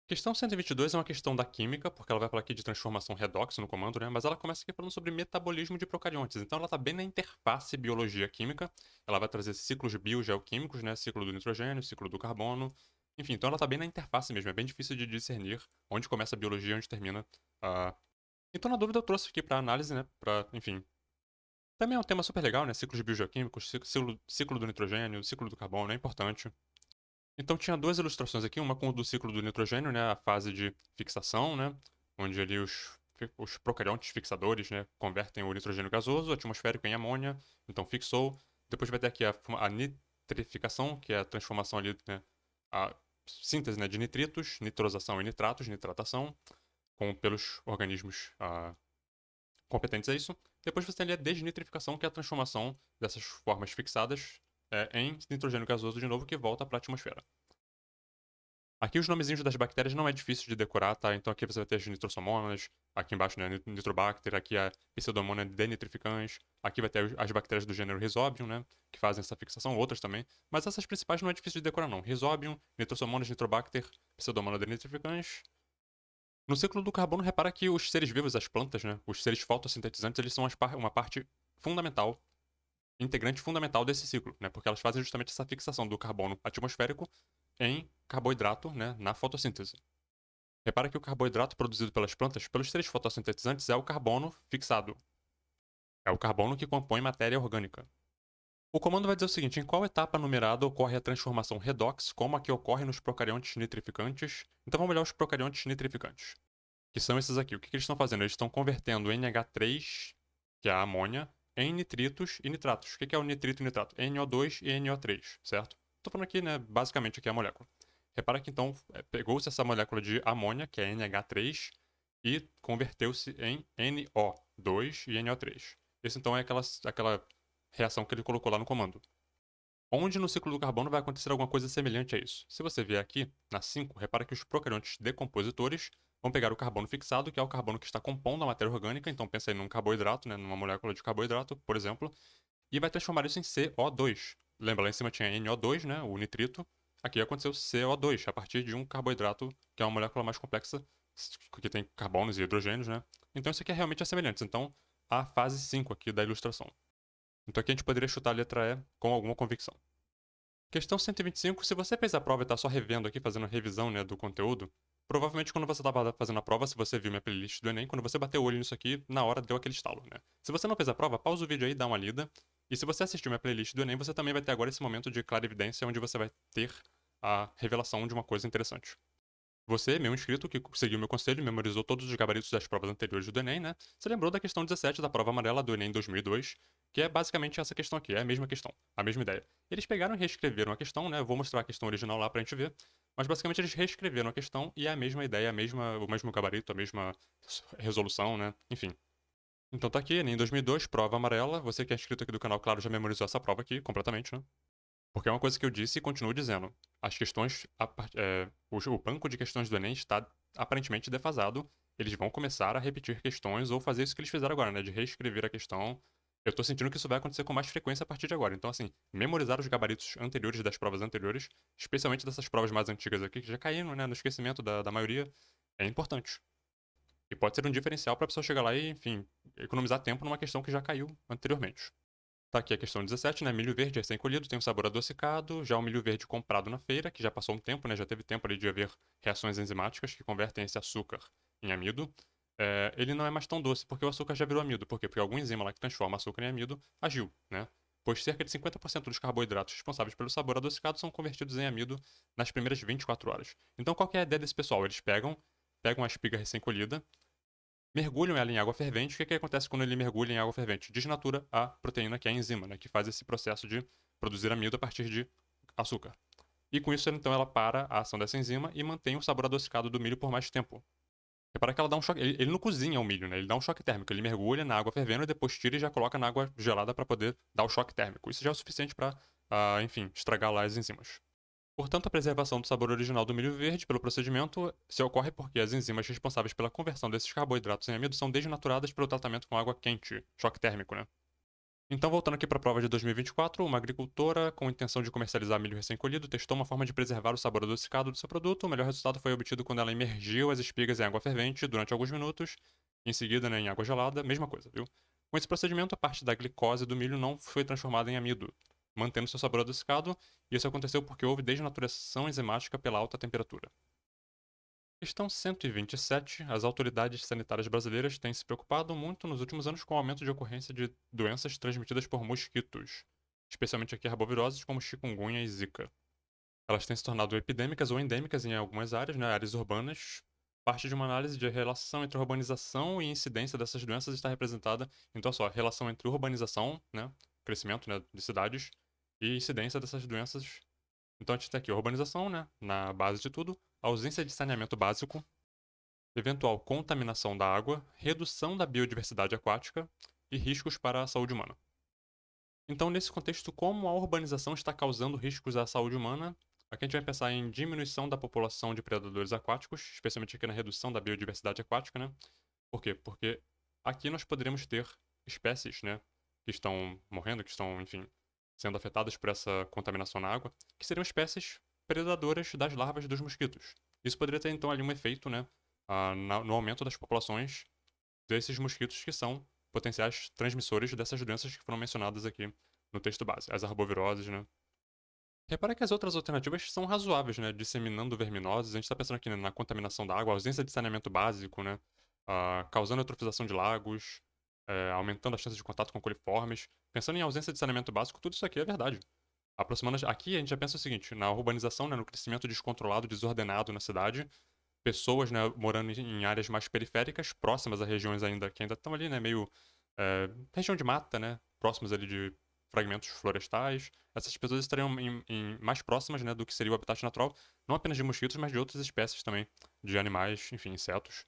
Questão 122 é uma questão da química, porque ela vai falar aqui de transformação redox no comando, né? Mas ela começa aqui falando sobre metabolismo de procariontes. Então ela está bem na interface biologia-química. Ela vai trazer ciclos biogeoquímicos, né? Ciclo do nitrogênio, ciclo do carbono. Enfim, então ela está bem na interface mesmo. É bem difícil de discernir onde começa a biologia e onde termina a... Então, na dúvida, eu trouxe aqui para análise, né? Para, enfim. Também é um tema super legal, né? Ciclos biogeoquímicos, ciclo do nitrogênio, ciclo do carbono, é importante. Então tinha duas ilustrações aqui, uma com o do ciclo do nitrogênio, né, a fase de fixação, né, onde ali os procariontes fixadores, né, convertem o nitrogênio gasoso, atmosférico em amônia, então fixou. Depois vai ter aqui a nitrificação, que é a transformação ali, né, a síntese, né, de nitritos, nitrosação em nitratos, nitratação, pelos organismos competentes a isso. Depois você tem ali a desnitrificação, que é a transformação dessas formas fixadas em nitrogênio gasoso de novo, que volta para a atmosfera. Aqui os nomezinhos das bactérias não é difícil de decorar, tá? Então aqui você vai ter as nitrossomonas, aqui embaixo, né, Nitrobacter, aqui a Pseudomonas denitrificans, aqui vai ter as bactérias do gênero Rhizobium, né, que fazem essa fixação, outras também, mas essas principais não é difícil de decorar não. Rhizobium, Nitrossomonas, Nitrobacter, Pseudomonas denitrificans. No ciclo do carbono, repara que os seres vivos, as plantas, né, os seres fotossintetizantes, eles são uma parte fundamental, integrante fundamental desse ciclo, né, porque elas fazem justamente essa fixação do carbono atmosférico em carboidrato, né, na fotossíntese. Repara que o carboidrato produzido pelas plantas, pelos seres fotossintetizantes, é o carbono fixado. É o carbono que compõe matéria orgânica. O comando vai dizer o seguinte: em qual etapa numerada ocorre a transformação redox, como a que ocorre nos procariontes nitrificantes? Então vamos olhar os procariontes nitrificantes, que são esses aqui. O que eles estão fazendo? Eles estão convertendo NH3, que é a amônia, em nitritos e nitratos. O que é o nitrito e nitrato? NO2 e NO3, certo? Estou falando aqui, né, basicamente aqui a molécula. Repara que então pegou-se essa molécula de amônia, que é NH3, e converteu-se em NO2 e NO3. Esse então é aquela reação que ele colocou lá no comando. Onde no ciclo do carbono vai acontecer alguma coisa semelhante a isso? Se você vier aqui, na 5, repara que os procariontes decompositores vão pegar o carbono fixado, que é o carbono que está compondo a matéria orgânica, então pensa aí num carboidrato, né, numa molécula de carboidrato, por exemplo, e vai transformar isso em CO2. Lembra, lá em cima tinha NO2, né, o nitrito. Aqui aconteceu CO2, a partir de um carboidrato, que é uma molécula mais complexa, que tem carbonos e hidrogênios, né? Então isso aqui é realmente semelhante. Então, a fase 5 aqui da ilustração. Então aqui a gente poderia chutar a letra E com alguma convicção. Questão 125, se você fez a prova e está só revendo aqui, fazendo a revisão, né, do conteúdo, provavelmente quando você estava fazendo a prova, se você viu minha playlist do Enem, quando você bateu o olho nisso aqui, na hora deu aquele estalo, né? Se você não fez a prova, pausa o vídeo aí, dá uma lida. E se você assistiu minha playlist do Enem, você também vai ter agora esse momento de clarividência, onde você vai ter a revelação de uma coisa interessante. Você, meu inscrito, que seguiu meu conselho e memorizou todos os gabaritos das provas anteriores do Enem, né? Você lembrou da questão 17 da prova amarela do Enem 2002, que é basicamente essa questão aqui, é a mesma questão, a mesma ideia. Eles pegaram e reescreveram a questão, né? Eu vou mostrar a questão original lá pra gente ver. Mas basicamente eles reescreveram a questão e é a mesma ideia, o mesmo gabarito, a mesma resolução, né? Enfim. Então tá aqui, Enem 2002, prova amarela. Você que é inscrito aqui do canal, claro, já memorizou essa prova aqui completamente, né? Porque é uma coisa que eu disse e continuo dizendo. As questões. O banco de questões do Enem está aparentemente defasado. Eles vão começar a repetir questões ou fazer isso que eles fizeram agora, né? De reescrever a questão. Eu tô sentindo que isso vai acontecer com mais frequência a partir de agora. Então, assim, memorizar os gabaritos anteriores das provas anteriores, especialmente dessas provas mais antigas aqui, que já caíram, né, no esquecimento da maioria, é importante. E pode ser um diferencial para a pessoa chegar lá e, enfim, economizar tempo numa questão que já caiu anteriormente. Tá aqui a questão 17, né? Milho verde recém-colhido tem um sabor adocicado. Já o milho verde comprado na feira, que já passou um tempo, né? Já teve tempo ali de haver reações enzimáticas que convertem esse açúcar em amido. Ele não é mais tão doce, porque o açúcar já virou amido. Por quê? Porque algum enzima lá que transforma açúcar em amido agiu, né? Pois cerca de 50% dos carboidratos responsáveis pelo sabor adocicado são convertidos em amido nas primeiras 24 horas. Então, qual que é a ideia desse pessoal? Eles pegam a espiga recém-colhida, mergulham ela em água fervente. O que acontece quando ele mergulha em água fervente? Desnatura a proteína, que é a enzima, né, que faz esse processo de produzir amido a partir de açúcar. E com isso, então, ela para a ação dessa enzima e mantém o sabor adocicado do milho por mais tempo. Repara que ela dá um choque. Ele não cozinha o milho, né? Ele dá um choque térmico. Ele mergulha na água fervendo e depois tira e já coloca na água gelada para poder dar o choque térmico. Isso já é o suficiente para, enfim, estragar lá as enzimas. Portanto, a preservação do sabor original do milho verde pelo procedimento se ocorre porque as enzimas responsáveis pela conversão desses carboidratos em amido são desnaturadas pelo tratamento com água quente, choque térmico, né? Então, voltando aqui para a prova de 2024, uma agricultora, com intenção de comercializar milho recém-colhido, testou uma forma de preservar o sabor adocicado do seu produto. O melhor resultado foi obtido quando ela imergiu as espigas em água fervente durante alguns minutos, em seguida, né, em água gelada, mesma coisa, viu? Com esse procedimento, a parte da glicose do milho não foi transformada em amido, mantendo seu sabor adocicado, e isso aconteceu porque houve desnaturação enzimática pela alta temperatura. Questão 127. As autoridades sanitárias brasileiras têm se preocupado muito nos últimos anos com o aumento de ocorrência de doenças transmitidas por mosquitos, especialmente aqui herboviroses como chikungunya e zika. Elas têm se tornado epidêmicas ou endêmicas em algumas áreas, né, áreas urbanas. Parte de uma análise de relação entre urbanização e incidência dessas doenças está representada, então, só, a relação entre urbanização, né, crescimento, né, de cidades, e incidência dessas doenças. Então a gente tem aqui a urbanização, né, na base de tudo, ausência de saneamento básico, eventual contaminação da água, redução da biodiversidade aquática e riscos para a saúde humana. Então, nesse contexto, como a urbanização está causando riscos à saúde humana, aqui a gente vai pensar em diminuição da população de predadores aquáticos, especialmente aqui na redução da biodiversidade aquática, né? Por quê? Porque aqui nós poderemos ter espécies, né, que estão morrendo, que estão, enfim, sendo afetadas por essa contaminação na água, que seriam espécies predadoras das larvas dos mosquitos. Isso poderia ter, então, ali um efeito, né, no aumento das populações desses mosquitos que são potenciais transmissores dessas doenças que foram mencionadas aqui no texto base, as arboviroses, né. Repara que as outras alternativas são razoáveis, né? Disseminando verminoses. A gente está pensando aqui, né, na contaminação da água, ausência de saneamento básico, né? Causando eutrofização de lagos, aumentando as chances de contato com coliformes. Pensando em ausência de saneamento básico, tudo isso aqui é verdade. Aproximando aqui, a gente já pensa o seguinte: na urbanização, né, no crescimento descontrolado, desordenado na cidade, pessoas, né, morando em áreas mais periféricas, próximas a regiões ainda que ainda estão ali, né, meio região de mata, né, próximas ali de fragmentos florestais. Essas pessoas estariam mais próximas, né, do que seria o habitat natural, não apenas de mosquitos, mas de outras espécies também, de animais, enfim, insetos.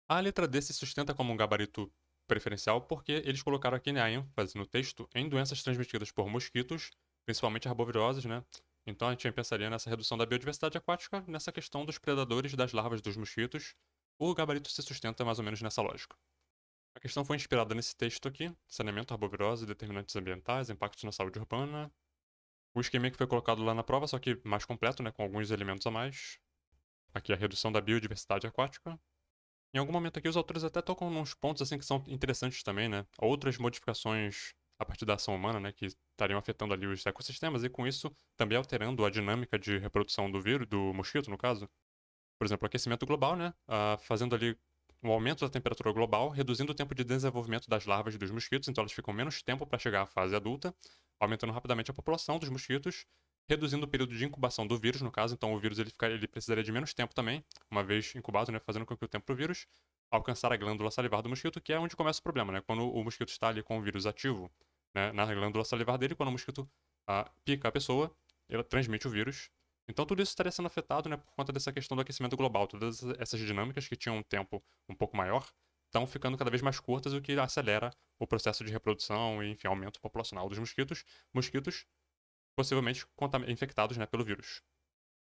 A letra D se sustenta como um gabarito preferencial porque eles colocaram aqui, né, a ênfase no texto em doenças transmitidas por mosquitos, principalmente arboviroses, né? Então a gente pensaria nessa redução da biodiversidade aquática, nessa questão dos predadores das larvas dos mosquitos. O gabarito se sustenta mais ou menos nessa lógica. A questão foi inspirada nesse texto aqui: saneamento, arbovirose, determinantes ambientais, impactos na saúde urbana. O esquema que foi colocado lá na prova, só que mais completo, né, com alguns elementos a mais. Aqui a redução da biodiversidade aquática. Em algum momento aqui, os autores até tocam nos pontos assim que são interessantes também, né? Outras modificações a partir da ação humana, né, que estariam afetando ali os ecossistemas e com isso também alterando a dinâmica de reprodução do vírus, do mosquito, no caso. Por exemplo, o aquecimento global, né, fazendo ali um aumento da temperatura global, reduzindo o tempo de desenvolvimento das larvas dos mosquitos, então elas ficam menos tempo para chegar à fase adulta, aumentando rapidamente a população dos mosquitos, reduzindo o período de incubação do vírus, no caso, então o vírus ele precisaria de menos tempo também, uma vez incubado, né, fazendo com que o tempo para o vírus alcançar a glândula salivar do mosquito, que é onde começa o problema, né, quando o mosquito está ali com o vírus ativo, né, na glândula salivar dele, quando o mosquito pica a pessoa, ele transmite o vírus. Então tudo isso estaria sendo afetado, né, por conta dessa questão do aquecimento global. Todas essas dinâmicas que tinham um tempo um pouco maior estão ficando cada vez mais curtas, o que acelera o processo de reprodução e, enfim, aumento populacional dos mosquitos possivelmente infectados, né, pelo vírus.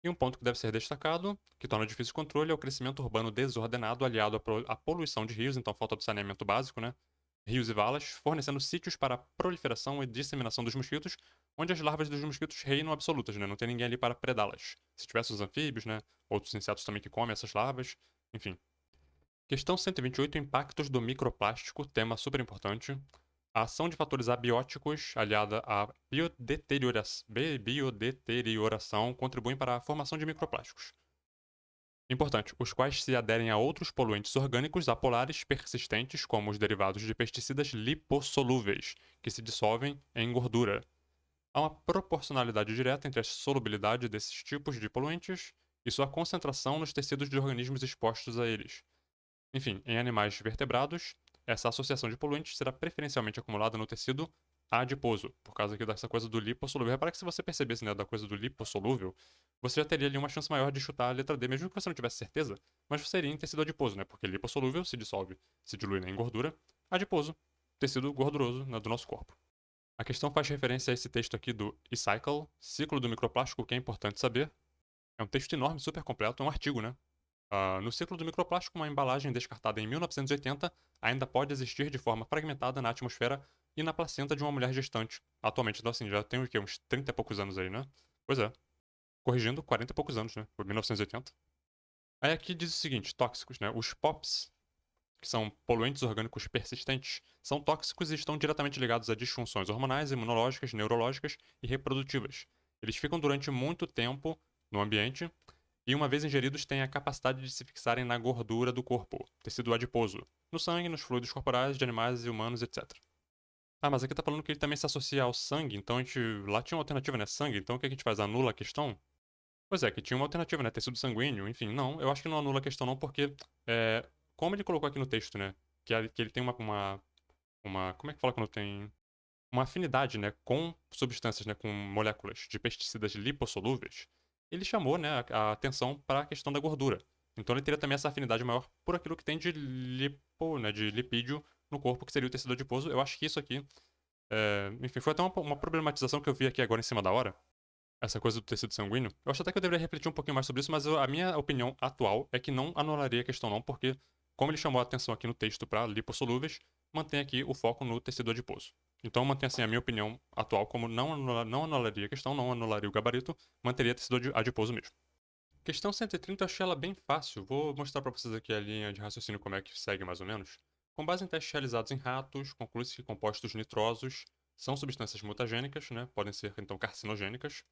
E um ponto que deve ser destacado, que torna difícil o controle, é o crescimento urbano desordenado aliado à poluição de rios, então falta do saneamento básico, né? Rios e valas, fornecendo sítios para a proliferação e disseminação dos mosquitos, onde as larvas dos mosquitos reinam absolutas, né? Não tem ninguém ali para predá-las. Se tivesse os anfíbios, né? Outros insetos também que comem essas larvas, enfim. Questão 128, impactos do microplástico, tema super importante. A ação de fatores abióticos, aliada à biodeterioração, contribuem para a formação de microplásticos. Importante, os quais se aderem a outros poluentes orgânicos apolares persistentes, como os derivados de pesticidas lipossolúveis, que se dissolvem em gordura. Há uma proporcionalidade direta entre a solubilidade desses tipos de poluentes e sua concentração nos tecidos de organismos expostos a eles. Enfim, em animais vertebrados, essa associação de poluentes será preferencialmente acumulada no tecido adiposo, por causa aqui dessa coisa do lipossolúvel. Repara que se você percebesse, né, da coisa do lipossolúvel, você já teria ali uma chance maior de chutar a letra D, mesmo que você não tivesse certeza, mas você seria em tecido adiposo, né? Porque lipossolúvel se dissolve, se dilui, né, em gordura, adiposo, tecido gorduroso, né, do nosso corpo. A questão faz referência a esse texto aqui do E-Cycle, Ciclo do Microplástico, que é importante saber. É um texto enorme, super completo, é um artigo, né? No ciclo do microplástico, uma embalagem descartada em 1980 ainda pode existir de forma fragmentada na atmosfera e na placenta de uma mulher gestante. Atualmente, então assim, já tem o quê? Uns 30 e poucos anos aí, né? Pois é. Corrigindo, 40 e poucos anos, né? Foi 1980. Aí aqui diz o seguinte, tóxicos, né? Os POPs, que são poluentes orgânicos persistentes, são tóxicos e estão diretamente ligados a disfunções hormonais, imunológicas, neurológicas e reprodutivas. Eles ficam durante muito tempo no ambiente e, uma vez ingeridos, têm a capacidade de se fixarem na gordura do corpo, tecido adiposo, no sangue, nos fluidos corporais de animais e humanos, etc. Ah, mas aqui tá falando que ele também se associa ao sangue, então a gente. Lá tinha uma alternativa, né? Sangue, então o que a gente faz? Anula a questão? Pois é, que tinha uma alternativa, né? Tecido sanguíneo, enfim, não, eu acho que não anula a questão, não, porque. Como ele colocou aqui no texto, né? Que ele tem uma. Como é que fala quando tem. Uma afinidade, né, com substâncias, né, com moléculas de pesticidas lipossolúveis, ele chamou, né, a atenção para a questão da gordura. Então ele teria também essa afinidade maior por aquilo que tem de lipo, né, de lipídio no corpo, que seria o tecido adiposo. Eu acho que isso aqui, enfim, foi até uma problematização que eu vi aqui agora em cima da hora, essa coisa do tecido sanguíneo. Eu acho até que eu deveria refletir um pouquinho mais sobre isso, mas a minha opinião atual é que não anularia a questão não, porque como ele chamou a atenção aqui no texto para lipossolúveis, mantém aqui o foco no tecido adiposo. Então mantém assim a minha opinião atual como não anularia a questão, não anularia o gabarito, manteria tecido adiposo mesmo. Questão 130 eu achei ela bem fácil. Vou mostrar para vocês aqui a linha de raciocínio como é que segue mais ou menos. Com base em testes realizados em ratos, conclui-se que compostos nitrosos são substâncias mutagênicas, né? Podem ser então carcinogênicas.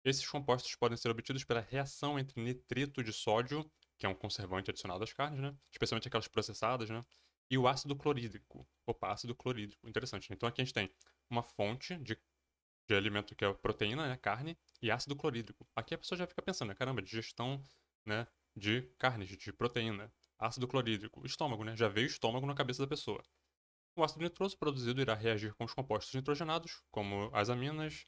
Esses compostos podem ser obtidos pela reação entre nitrito de sódio, que é um conservante adicionado às carnes, né? Especialmente aquelas processadas, né? E o ácido clorídrico. Opa, ácido clorídrico. Interessante, né? Então aqui a gente tem uma fonte de alimento que é a proteína, né? Carne, e ácido clorídrico. Aqui a pessoa já fica pensando, né? Caramba, digestão, né? De carnes, de proteína. Ácido clorídrico. Estômago, né? Já veio estômago na cabeça da pessoa. O ácido nitroso produzido irá reagir com os compostos nitrogenados, como as aminas,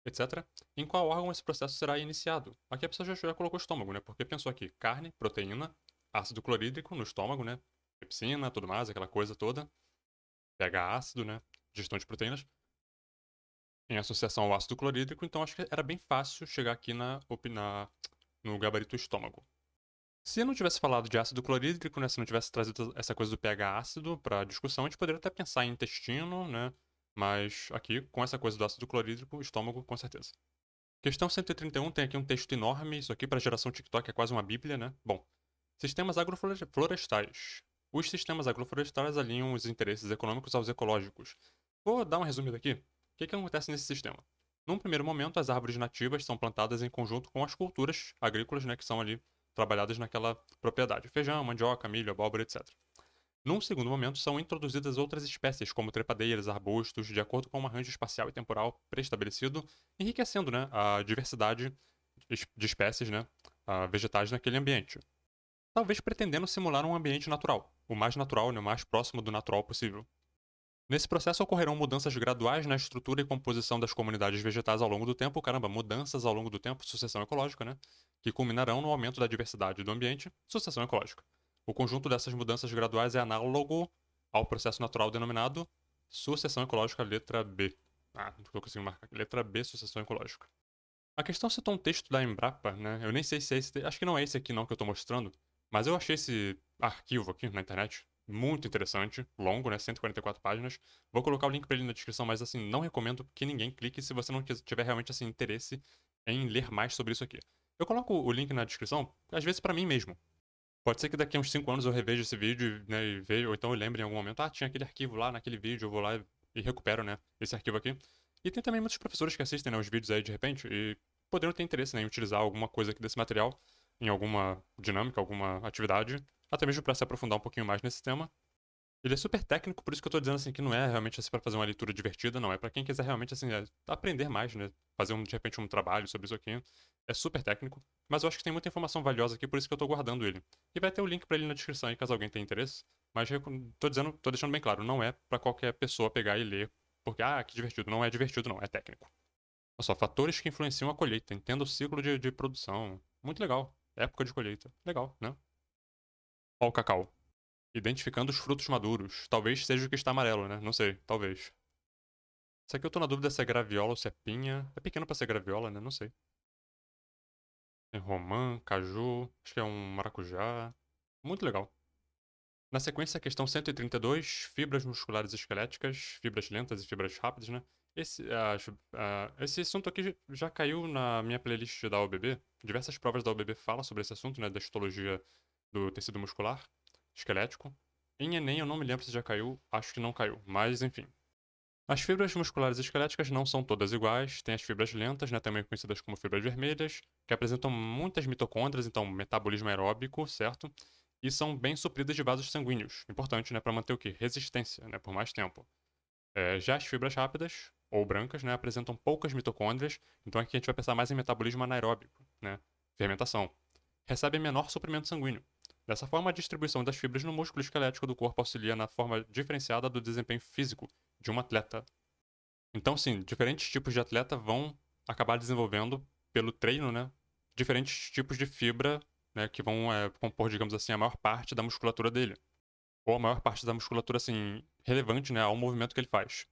etc. Em qual órgão esse processo será iniciado? Aqui a pessoa já colocou estômago, né? Porque pensou aqui, carne, proteína, ácido clorídrico no estômago, né? Pepsina, tudo mais, aquela coisa toda. Pega ácido, né? Digestão de proteínas. Em associação ao ácido clorídrico, então acho que era bem fácil chegar aqui no gabarito estômago. Se eu não tivesse falado de ácido clorídrico, né, se não tivesse trazido essa coisa do pH ácido para discussão, a gente poderia até pensar em intestino, né? Mas aqui, com essa coisa do ácido clorídrico, estômago, com certeza. Questão 131 tem aqui um texto enorme, isso aqui para a geração TikTok é quase uma bíblia, né? Bom, sistemas agroflorestais. Os sistemas agroflorestais alinham os interesses econômicos aos ecológicos. Vou dar um resumido aqui. O que acontece nesse sistema? Num primeiro momento, as árvores nativas são plantadas em conjunto com as culturas agrícolas, né, que são ali trabalhadas naquela propriedade. Feijão, mandioca, milho, abóbora, etc. Num segundo momento, são introduzidas outras espécies, como trepadeiras, arbustos, de acordo com um arranjo espacial e temporal pré-estabelecido, enriquecendo, né, a diversidade de espécies, né, vegetais naquele ambiente. Talvez pretendendo simular um ambiente natural, o mais natural, né, o mais próximo do natural possível. Nesse processo ocorrerão mudanças graduais na estrutura e composição das comunidades vegetais ao longo do tempo, caramba, mudanças ao longo do tempo, sucessão ecológica, né? Que culminarão no aumento da diversidade do ambiente, sucessão ecológica. O conjunto dessas mudanças graduais é análogo ao processo natural denominado sucessão ecológica, letra B. Não estou conseguindo marcar aqui. Letra B, sucessão ecológica. A questão citou um texto da Embrapa, né? Eu nem sei se é esse, acho que não é esse aqui não que eu estou mostrando, mas eu achei esse arquivo aqui na internet muito interessante, longo, né, 144 páginas. Vou colocar o link para ele na descrição, mas assim, não recomendo que ninguém clique se você não tiver realmente assim interesse em ler mais sobre isso aqui. Eu coloco o link na descrição, às vezes para mim mesmo. Pode ser que daqui a uns 5 anos eu reveja esse vídeo, né, e veja, ou então eu lembre em algum momento, tinha aquele arquivo lá naquele vídeo, eu vou lá e recupero, né, esse arquivo aqui. E tem também muitos professores que assistem, né, os vídeos aí de repente e poderiam ter interesse, né, em utilizar alguma coisa aqui desse material em alguma dinâmica, alguma atividade, até mesmo para se aprofundar um pouquinho mais nesse tema. Ele é super técnico, por isso que eu tô dizendo assim que não é realmente assim para fazer uma leitura divertida, não. É para quem quiser realmente assim aprender mais, né? Fazer de repente um trabalho sobre isso aqui. É super técnico, mas eu acho que tem muita informação valiosa aqui, por isso que eu tô guardando ele. E vai ter o link para ele na descrição aí, caso alguém tenha interesse. Mas tô dizendo, tô deixando bem claro, não é para qualquer pessoa pegar e ler, porque que divertido. Não é divertido, não, é técnico. Olha só, fatores que influenciam a colheita. Entenda o ciclo de produção. Muito legal. Época de colheita. Legal, né? Ó, o cacau. Identificando os frutos maduros. Talvez seja o que está amarelo, né? Não sei, talvez. Isso aqui eu tô na dúvida se é graviola ou se é pinha. É pequeno pra ser graviola, né? Não sei. Tem romã, caju, acho que é um maracujá. Muito legal. Na sequência, a questão 132, fibras musculares esqueléticas, fibras lentas e fibras rápidas, né? Esse assunto aqui já caiu na minha playlist da UBB. Diversas provas da UBB falam sobre esse assunto, né? Da histologia do tecido muscular esquelético. Em Enem eu não me lembro se já caiu, acho que não caiu, mas enfim. As fibras musculares esqueléticas não são todas iguais, tem as fibras lentas, né, também conhecidas como fibras vermelhas, que apresentam muitas mitocôndrias, então metabolismo aeróbico, certo? E são bem supridas de vasos sanguíneos, importante, né, para manter o quê? Resistência, né, por mais tempo. Já as fibras rápidas, ou brancas, né, apresentam poucas mitocôndrias, então aqui a gente vai pensar mais em metabolismo anaeróbico, né, fermentação. Recebem menor suprimento sanguíneo. Dessa forma, a distribuição das fibras no músculo esquelético do corpo auxilia na forma diferenciada do desempenho físico de um atleta. Então, sim, diferentes tipos de atleta vão acabar desenvolvendo, pelo treino, né, diferentes tipos de fibra, né, que vão compor, digamos assim, a maior parte da musculatura dele. Ou a maior parte da musculatura, assim, relevante, né, ao movimento que ele faz.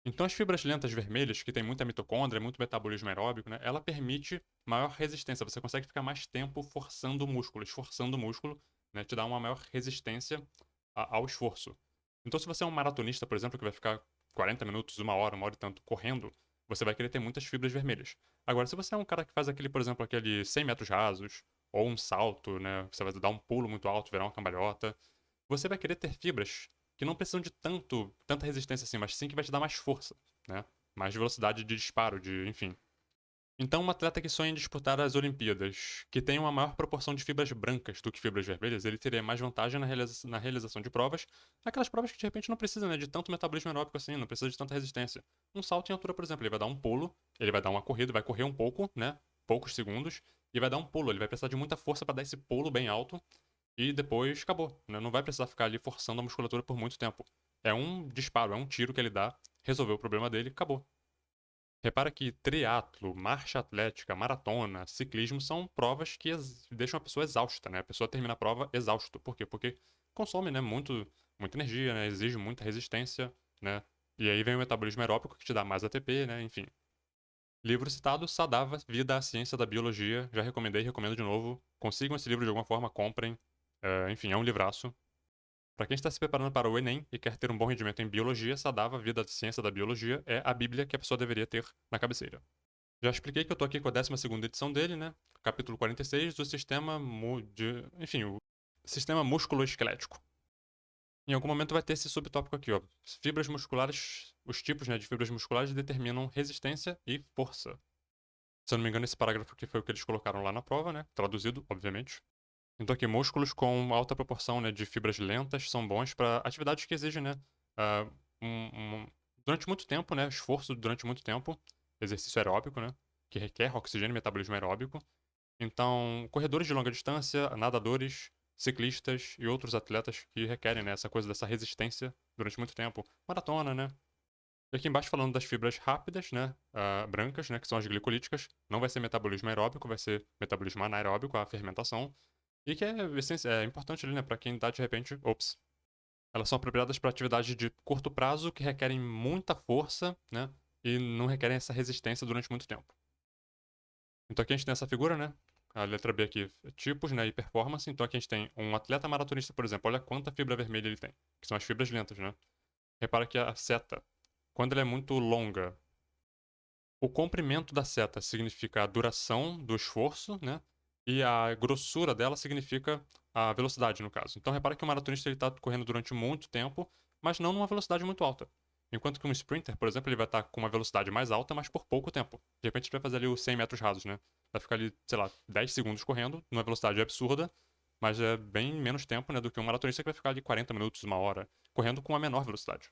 Então, as fibras lentas vermelhas, que tem muita mitocôndria, muito metabolismo aeróbico, né, ela permite maior resistência. Você consegue ficar mais tempo forçando o músculo, esforçando o músculo, né, te dá uma maior resistência ao esforço. Então, se você é um maratonista, por exemplo, que vai ficar 40 minutos, uma hora e tanto correndo, você vai querer ter muitas fibras vermelhas. Agora, se você é um cara que faz aquele, por exemplo, aquele 100 metros rasos, ou um salto, né, você vai dar um pulo muito alto, virar uma cambalhota, você vai querer ter fibras que não precisam de tanta resistência assim, mas sim que vai te dar mais força, né? Mais velocidade de disparo, enfim. Então, um atleta que sonha em disputar as Olimpíadas, que tem uma maior proporção de fibras brancas do que fibras vermelhas, ele teria mais vantagem na realização de provas, aquelas provas que de repente não precisam, né, de tanto metabolismo aeróbico assim, não precisa de tanta resistência. Um salto em altura, por exemplo, ele vai dar um pulo, ele vai dar uma corrida, vai correr um pouco, né, poucos segundos, e vai dar um pulo, ele vai precisar de muita força para dar esse pulo bem alto, e depois acabou, né? Não vai precisar ficar ali forçando a musculatura por muito tempo. É um disparo, é um tiro que ele dá, resolveu o problema dele, acabou. Repara que triatlo, marcha atlética, maratona, ciclismo são provas que deixam a pessoa exausta, né? A pessoa termina a prova exausto. Por quê? Porque consome, né, muita energia, né? Exige muita resistência, né? E aí vem o metabolismo aeróbico que te dá mais ATP, né? Enfim. Livro citado, Sadava, Vida à Ciência da Biologia. Já recomendei, recomendo de novo. Consigam esse livro de alguma forma, comprem. Enfim, é um livraço. Para quem está se preparando para o Enem e quer ter um bom rendimento em biologia, Sadava, Vida da Ciência da Biologia, é a Bíblia que a pessoa deveria ter na cabeceira. Já expliquei que eu estou aqui com a 12ª edição dele, né? Capítulo 46 do enfim, o sistema músculo-esquelético. Em algum momento vai ter esse subtópico aqui, ó. Fibras musculares, os tipos, né, de fibras musculares determinam resistência e força. Se eu não me engano, esse parágrafo aqui foi o que eles colocaram lá na prova, né? Traduzido, obviamente. Então aqui, músculos com alta proporção, né, de fibras lentas são bons para atividades que exigem, né, ah, durante muito tempo, né, esforço durante muito tempo, exercício aeróbico, né, que requer oxigênio e metabolismo aeróbico. Então, corredores de longa distância, nadadores, ciclistas e outros atletas que requerem, né, essa coisa dessa resistência durante muito tempo. Maratona, né? E aqui embaixo falando das fibras rápidas, né, brancas, né, que são as glicolíticas, não vai ser metabolismo aeróbico, vai ser metabolismo anaeróbico, a fermentação. E que é importante ali, né, para quem tá de repente, ops. Elas são apropriadas para atividades de curto prazo que requerem muita força, né, e não requerem essa resistência durante muito tempo. Então aqui a gente tem essa figura, né, a letra B aqui, tipos, né, e performance. Então aqui a gente tem um atleta maratonista, por exemplo, olha quanta fibra vermelha ele tem, que são as fibras lentas, né. Repara que a seta, quando ela é muito longa, o comprimento da seta significa a duração do esforço, né? E a grossura dela significa a velocidade, no caso. Então, repara que o maratonista está correndo durante muito tempo, mas não numa velocidade muito alta. Enquanto que um sprinter, por exemplo, ele vai estar com uma velocidade mais alta, mas por pouco tempo. De repente, ele vai fazer ali os 100 metros rasos, né? Vai ficar ali, sei lá, 10 segundos correndo, numa velocidade absurda, mas é bem menos tempo, né, do que um maratonista que vai ficar ali 40 minutos, uma hora, correndo com a menor velocidade.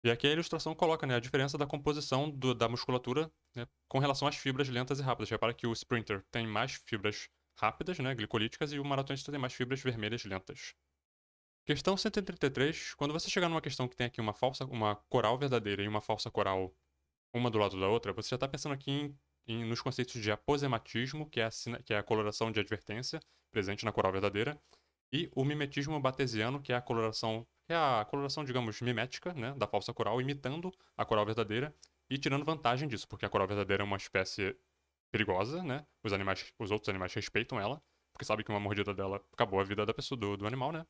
E aqui a ilustração coloca, né, a diferença da composição da musculatura, né, com relação às fibras lentas e rápidas. Repara que o sprinter tem mais fibras rápidas, né, glicolíticas, e o maratonista tem mais fibras vermelhas lentas. Questão 133, quando você chegar numa questão que tem aqui uma coral verdadeira e uma falsa coral, uma do lado da outra, você já está pensando aqui nos conceitos de aposematismo, que é a coloração de advertência presente na coral verdadeira, e o mimetismo batesiano, que é a coloração, digamos, mimética, né, da falsa coral, imitando a coral verdadeira e tirando vantagem disso, porque a coral verdadeira é uma espécie perigosa, né? Os outros animais respeitam ela, porque sabem que uma mordida dela acabou a vida da pessoa, do animal, né?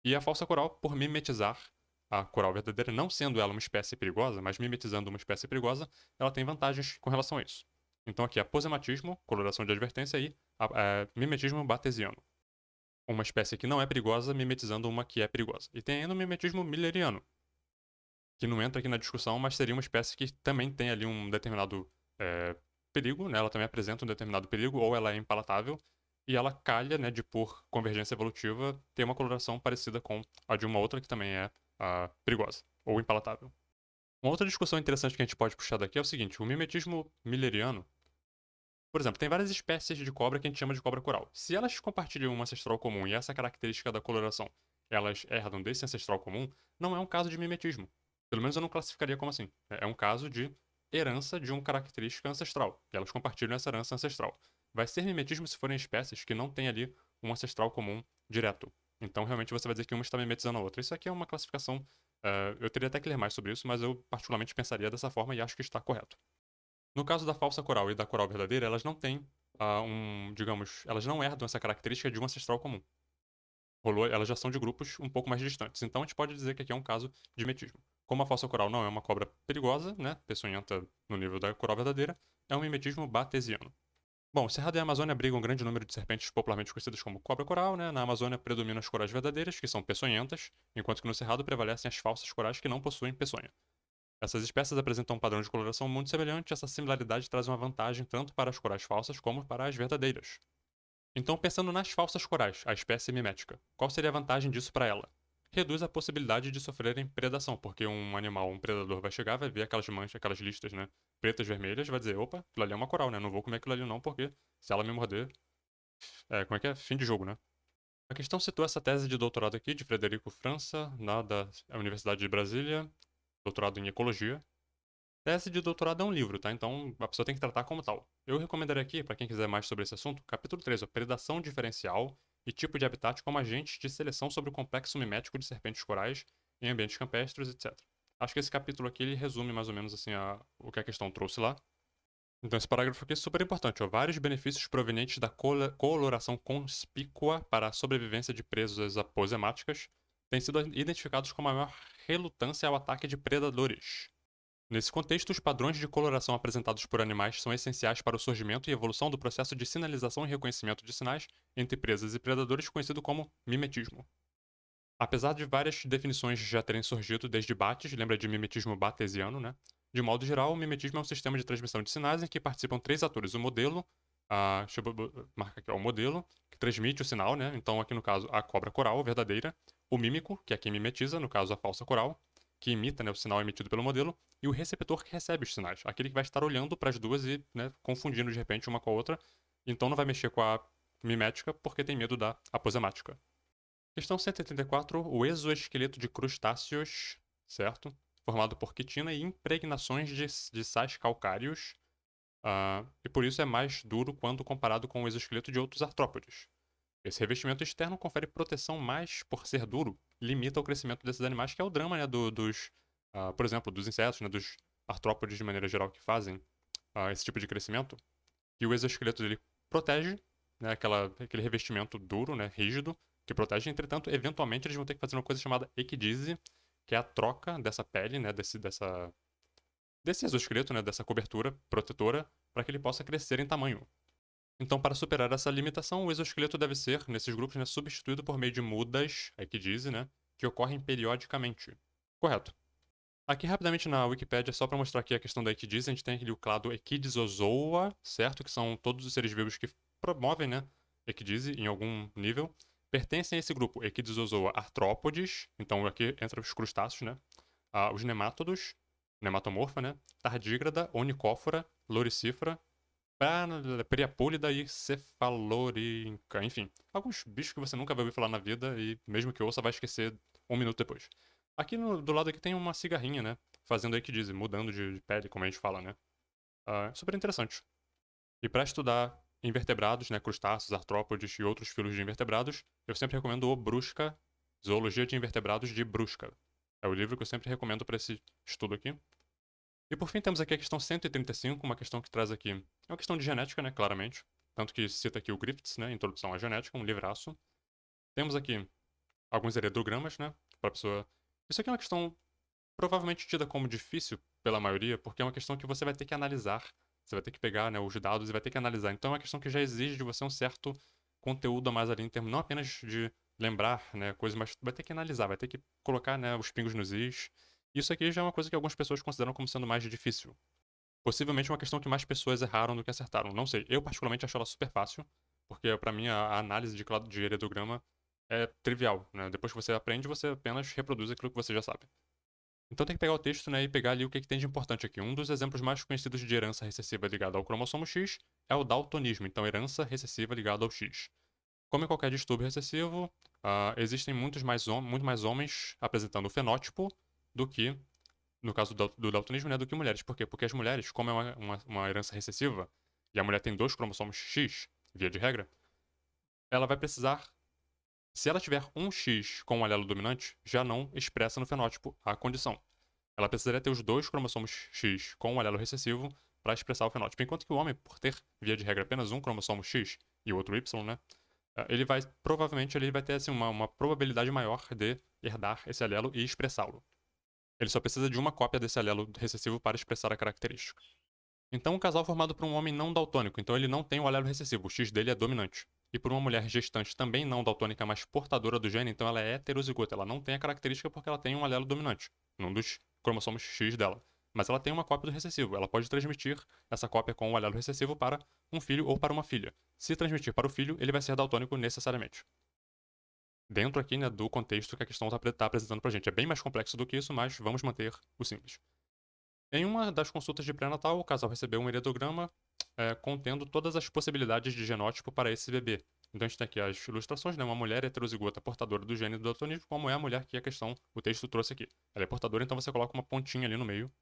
E a falsa coral, por mimetizar a coral verdadeira, não sendo ela uma espécie perigosa, mas mimetizando uma espécie perigosa, ela tem vantagens com relação a isso. Então aqui aposematismo, coloração de advertência, e mimetismo batesiano. Uma espécie que não é perigosa mimetizando uma que é perigosa. E tem ainda o mimetismo milleriano, que não entra aqui na discussão, mas seria uma espécie que também tem ali um determinado perigo, né? Ela também apresenta um determinado perigo, ou ela é impalatável, e ela calha, né, de por convergência evolutiva ter uma coloração parecida com a de uma outra que também é perigosa, ou impalatável. Uma outra discussão interessante que a gente pode puxar daqui é o seguinte: o mimetismo milleriano, por exemplo, tem várias espécies de cobra que a gente chama de cobra coral. Se elas compartilham um ancestral comum e essa característica da coloração, elas herdam desse ancestral comum, não é um caso de mimetismo. Pelo menos eu não classificaria como assim. É um caso de herança de uma característica ancestral. E elas compartilham essa herança ancestral. Vai ser mimetismo se forem espécies que não têm ali um ancestral comum direto. Então, realmente, você vai dizer que uma está mimetizando a outra. Isso aqui é uma classificação. Eu teria até que ler mais sobre isso, mas eu particularmente pensaria dessa forma e acho que está correto. No caso da falsa coral e da coral verdadeira, elas não têm digamos, elas não herdam essa característica de um ancestral comum. Elas já são de grupos um pouco mais distantes. Então a gente pode dizer que aqui é um caso de mimetismo. Como a falsa coral não é uma cobra perigosa, né, peçonhenta no nível da coral verdadeira, é um mimetismo batesiano. Bom, o Cerrado e a Amazônia abrigam um grande número de serpentes popularmente conhecidas como cobra coral, né? Na Amazônia predominam as corais verdadeiras, que são peçonhentas, enquanto que no Cerrado prevalecem as falsas corais que não possuem peçonha. Essas espécies apresentam um padrão de coloração muito semelhante, e essa similaridade traz uma vantagem tanto para as corais falsas como para as verdadeiras. Então, pensando nas falsas corais, a espécie mimética, qual seria a vantagem disso para ela? Reduz a possibilidade de sofrerem predação, porque um predador vai chegar, vai ver aquelas manchas, aquelas listas, né, pretas, vermelhas, vai dizer, opa, aquilo ali é uma coral, né, não vou comer aquilo ali não, porque se ela me morder, como é que é? Fim de jogo, né? A questão citou essa tese de doutorado aqui, de Frederico França, da Universidade de Brasília, doutorado em Ecologia. Tese de doutorado é um livro, tá? Então a pessoa tem que tratar como tal. Eu recomendaria aqui, para quem quiser mais sobre esse assunto, capítulo 3, predação diferencial e tipo de habitat como agentes de seleção sobre o complexo mimético de serpentes corais em ambientes campestres, etc. Acho que esse capítulo aqui ele resume mais ou menos assim o que a questão trouxe lá. Então esse parágrafo aqui é super importante. Ó. Vários benefícios provenientes da coloração conspícua para a sobrevivência de presas aposemáticas têm sido identificados como a maior relutância ao ataque de predadores. Nesse contexto, os padrões de coloração apresentados por animais são essenciais para o surgimento e evolução do processo de sinalização e reconhecimento de sinais entre presas e predadores, conhecido como mimetismo. Apesar de várias definições já terem surgido desde Bates, lembra de mimetismo batesiano, né? De modo geral, o mimetismo é um sistema de transmissão de sinais em que participam três atores: o modelo, deixa eu marcar aqui, ó, o modelo, que transmite o sinal, né? Então, aqui no caso, a cobra coral verdadeira, o mímico, que é quem mimetiza, no caso, a falsa coral, que imita, né, o sinal emitido pelo modelo, e o receptor que recebe os sinais, aquele que vai estar olhando para as duas e, né, confundindo de repente uma com a outra, então não vai mexer com a mimética porque tem medo da aposemática. Questão 184, o exoesqueleto de crustáceos, certo? Formado por quitina e impregnações de sais calcários, e por isso é mais duro quando comparado com o exoesqueleto de outros artrópodes. Esse revestimento externo confere proteção, mas, por ser duro, limita o crescimento desses animais, que é o drama, né, por exemplo, dos insetos, né, dos artrópodes de maneira geral que fazem esse tipo de crescimento. E o exoesqueleto dele protege, né, aquele revestimento duro, né, rígido, que protege. Entretanto, eventualmente eles vão ter que fazer uma coisa chamada equidise, que é a troca dessa pele, né, desse exoesqueleto, né, dessa cobertura protetora, para que ele possa crescer em tamanho. Então, para superar essa limitação, o exoesqueleto deve ser, nesses grupos, né, substituído por meio de mudas, é que dizem, né, que ocorrem periodicamente. Correto. Aqui, rapidamente, na Wikipédia, só para mostrar aqui a questão da equidise, a gente tem aquele clado Equidizozoa, certo? Que são todos os seres vivos que promovem, né, equidise em algum nível. Pertencem a esse grupo Equidizozoa artrópodes, então aqui entra os crustáceos, né? Os nemátodos, nematomorfa, né? Tardígrada, onicófora, loricífera, priapólida e cefalorinca. Enfim, alguns bichos que você nunca vai ouvir falar na vida e mesmo que ouça vai esquecer um minuto depois. Aqui do lado aqui tem uma cigarrinha, né? Fazendo equidise, mudando de pele, como a gente fala, né? Super interessante. E para estudar invertebrados, né, crustáceos, artrópodes e outros filos de invertebrados, eu sempre recomendo o Brusca, Zoologia de Invertebrados de Brusca. É o livro que eu sempre recomendo para esse estudo aqui. E por fim temos aqui a questão 135, uma questão que traz aqui. É uma questão de genética, né, claramente. Tanto que cita aqui o Griffiths, né, Introdução à Genética, um livraço. Temos aqui alguns heredogramas, né, para pessoa... Isso aqui é uma questão provavelmente tida como difícil pela maioria, porque é uma questão que você vai ter que analisar. Você vai ter que pegar, né, os dados e vai ter que analisar. Então é uma questão que já exige de você um certo conteúdo a mais ali em termos, não apenas de lembrar, né, coisas, mas vai ter que analisar, vai ter que colocar, né, os pingos nos is. Isso aqui já é uma coisa que algumas pessoas consideram como sendo mais difícil. Possivelmente uma questão que mais pessoas erraram do que acertaram. Não sei. Eu, particularmente, acho ela super fácil, porque, pra mim, a análise de heredograma é trivial, né? Depois que você aprende, você apenas reproduz aquilo que você já sabe. Então tem que pegar o texto, né, e pegar ali o que tem de importante aqui. Um dos exemplos mais conhecidos de herança recessiva ligada ao cromossomo X é o daltonismo, então herança recessiva ligada ao X. Como em qualquer distúrbio recessivo, existem muito mais homens apresentando o fenótipo do que no caso do daltonismo, né, do que mulheres. Por quê? Porque as mulheres, como é uma herança recessiva, e a mulher tem 2 cromossomos X, via de regra, ela vai precisar. Se ela tiver um X com um alelo dominante, já não expressa no fenótipo a condição. Ela precisaria ter os 2 cromossomos X com um alelo recessivo para expressar o fenótipo. Enquanto que o homem, por ter, via de regra, apenas um cromossomo X e o outro Y, né? Ele vai, provavelmente, ele vai ter assim, uma probabilidade maior de herdar esse alelo e expressá-lo. Ele só precisa de uma cópia desse alelo recessivo para expressar a característica. Então, um casal formado por um homem não daltônico, então ele não tem o alelo recessivo, o X dele é dominante. E por uma mulher gestante também não daltônica, mas portadora do gene, então ela é heterozigota, ela não tem a característica porque ela tem um alelo dominante, num dos cromossomos X dela. Mas ela tem uma cópia do recessivo, ela pode transmitir essa cópia com o alelo recessivo para um filho ou para uma filha. Se transmitir para o filho, ele vai ser daltônico necessariamente. Dentro aqui, né, do contexto que a questão está apresentando pra gente. É bem mais complexo do que isso, mas vamos manter o simples. Em uma das consultas de pré-natal, o casal recebeu um heredograma contendo todas as possibilidades de genótipo para esse bebê. Então a gente tem aqui as ilustrações, né? Uma mulher heterozigota portadora do gene do daltonismo, como é a mulher que a questão, o texto trouxe aqui. Ela é portadora, então você coloca uma pontinha ali no meio.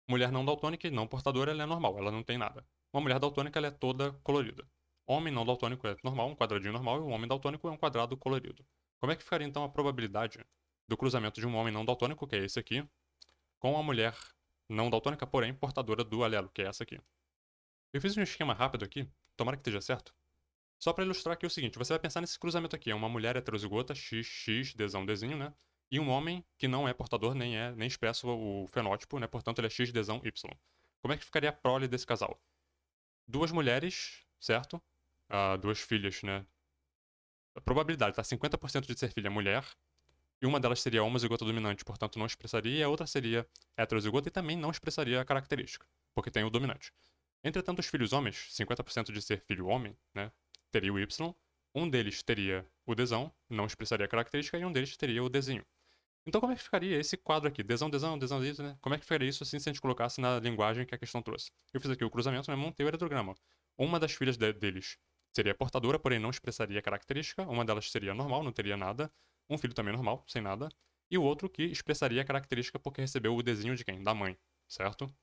Mulher não daltônica e não portadora, ela é normal, ela não tem nada. Uma mulher daltônica, ela é toda colorida. Homem não daltônico é normal, um quadradinho normal, e um homem daltônico é um quadrado colorido. Como é que ficaria então a probabilidade do cruzamento de um homem não daltônico, que é esse aqui, com a mulher não daltônica, porém portadora do alelo, que é essa aqui? Eu fiz um esquema rápido aqui, tomara que esteja certo. Só para ilustrar aqui o seguinte, você vai pensar nesse cruzamento aqui, é uma mulher heterozigota, XX, Dzão, Dzinho, né? E um homem que não é portador, nem expressa o fenótipo, né? Portanto, ele é X, Dzão, Y. Como é que ficaria a prole desse casal? Duas mulheres, certo? Duas filhas, né? A probabilidade, tá? 50% de ser filha mulher, e uma delas seria homozigota dominante, portanto não expressaria, e a outra seria heterozigota e também não expressaria a característica, porque tem o dominante. Entretanto, os filhos homens, 50% de ser filho homem, né, teria o Y, um deles teria o Dzão, não expressaria a característica, e um deles teria o Dzinho. Então como é que ficaria esse quadro aqui? Dzão, Dzão, Dzão, Dzão, né? Como é que ficaria isso assim se a gente colocasse na linguagem que a questão trouxe? Eu fiz aqui o cruzamento, né, montei o heredograma. Uma das filhas deles seria portadora, porém não expressaria a característica, uma delas seria normal, não teria nada, um filho também normal, sem nada, e o outro que expressaria a característica porque recebeu o Dzinho de quem? Da mãe, certo?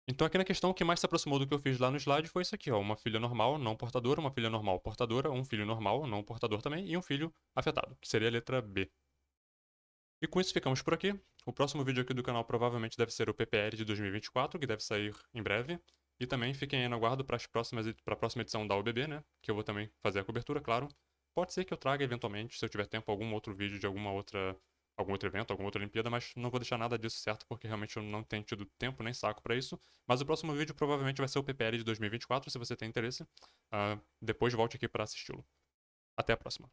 Então aqui na questão o que mais se aproximou do que eu fiz lá no slide foi isso aqui, ó, uma filha normal, não portadora, uma filha normal portadora, um filho normal, não portador também, e um filho afetado, que seria a letra B. E com isso ficamos por aqui. O próximo vídeo aqui do canal provavelmente deve ser o PPL de 2024, que deve sair em breve. E também fiquem aí no aguardo para a próxima edição da UBB, né? Que eu vou também fazer a cobertura, claro. Pode ser que eu traga eventualmente, se eu tiver tempo, algum outro vídeo de algum outro evento, alguma outra Olimpíada, mas não vou deixar nada disso certo, porque realmente eu não tenho tido tempo nem saco para isso. Mas o próximo vídeo provavelmente vai ser o PPL de 2024, se você tem interesse. Depois volte aqui para assisti-lo. Até a próxima.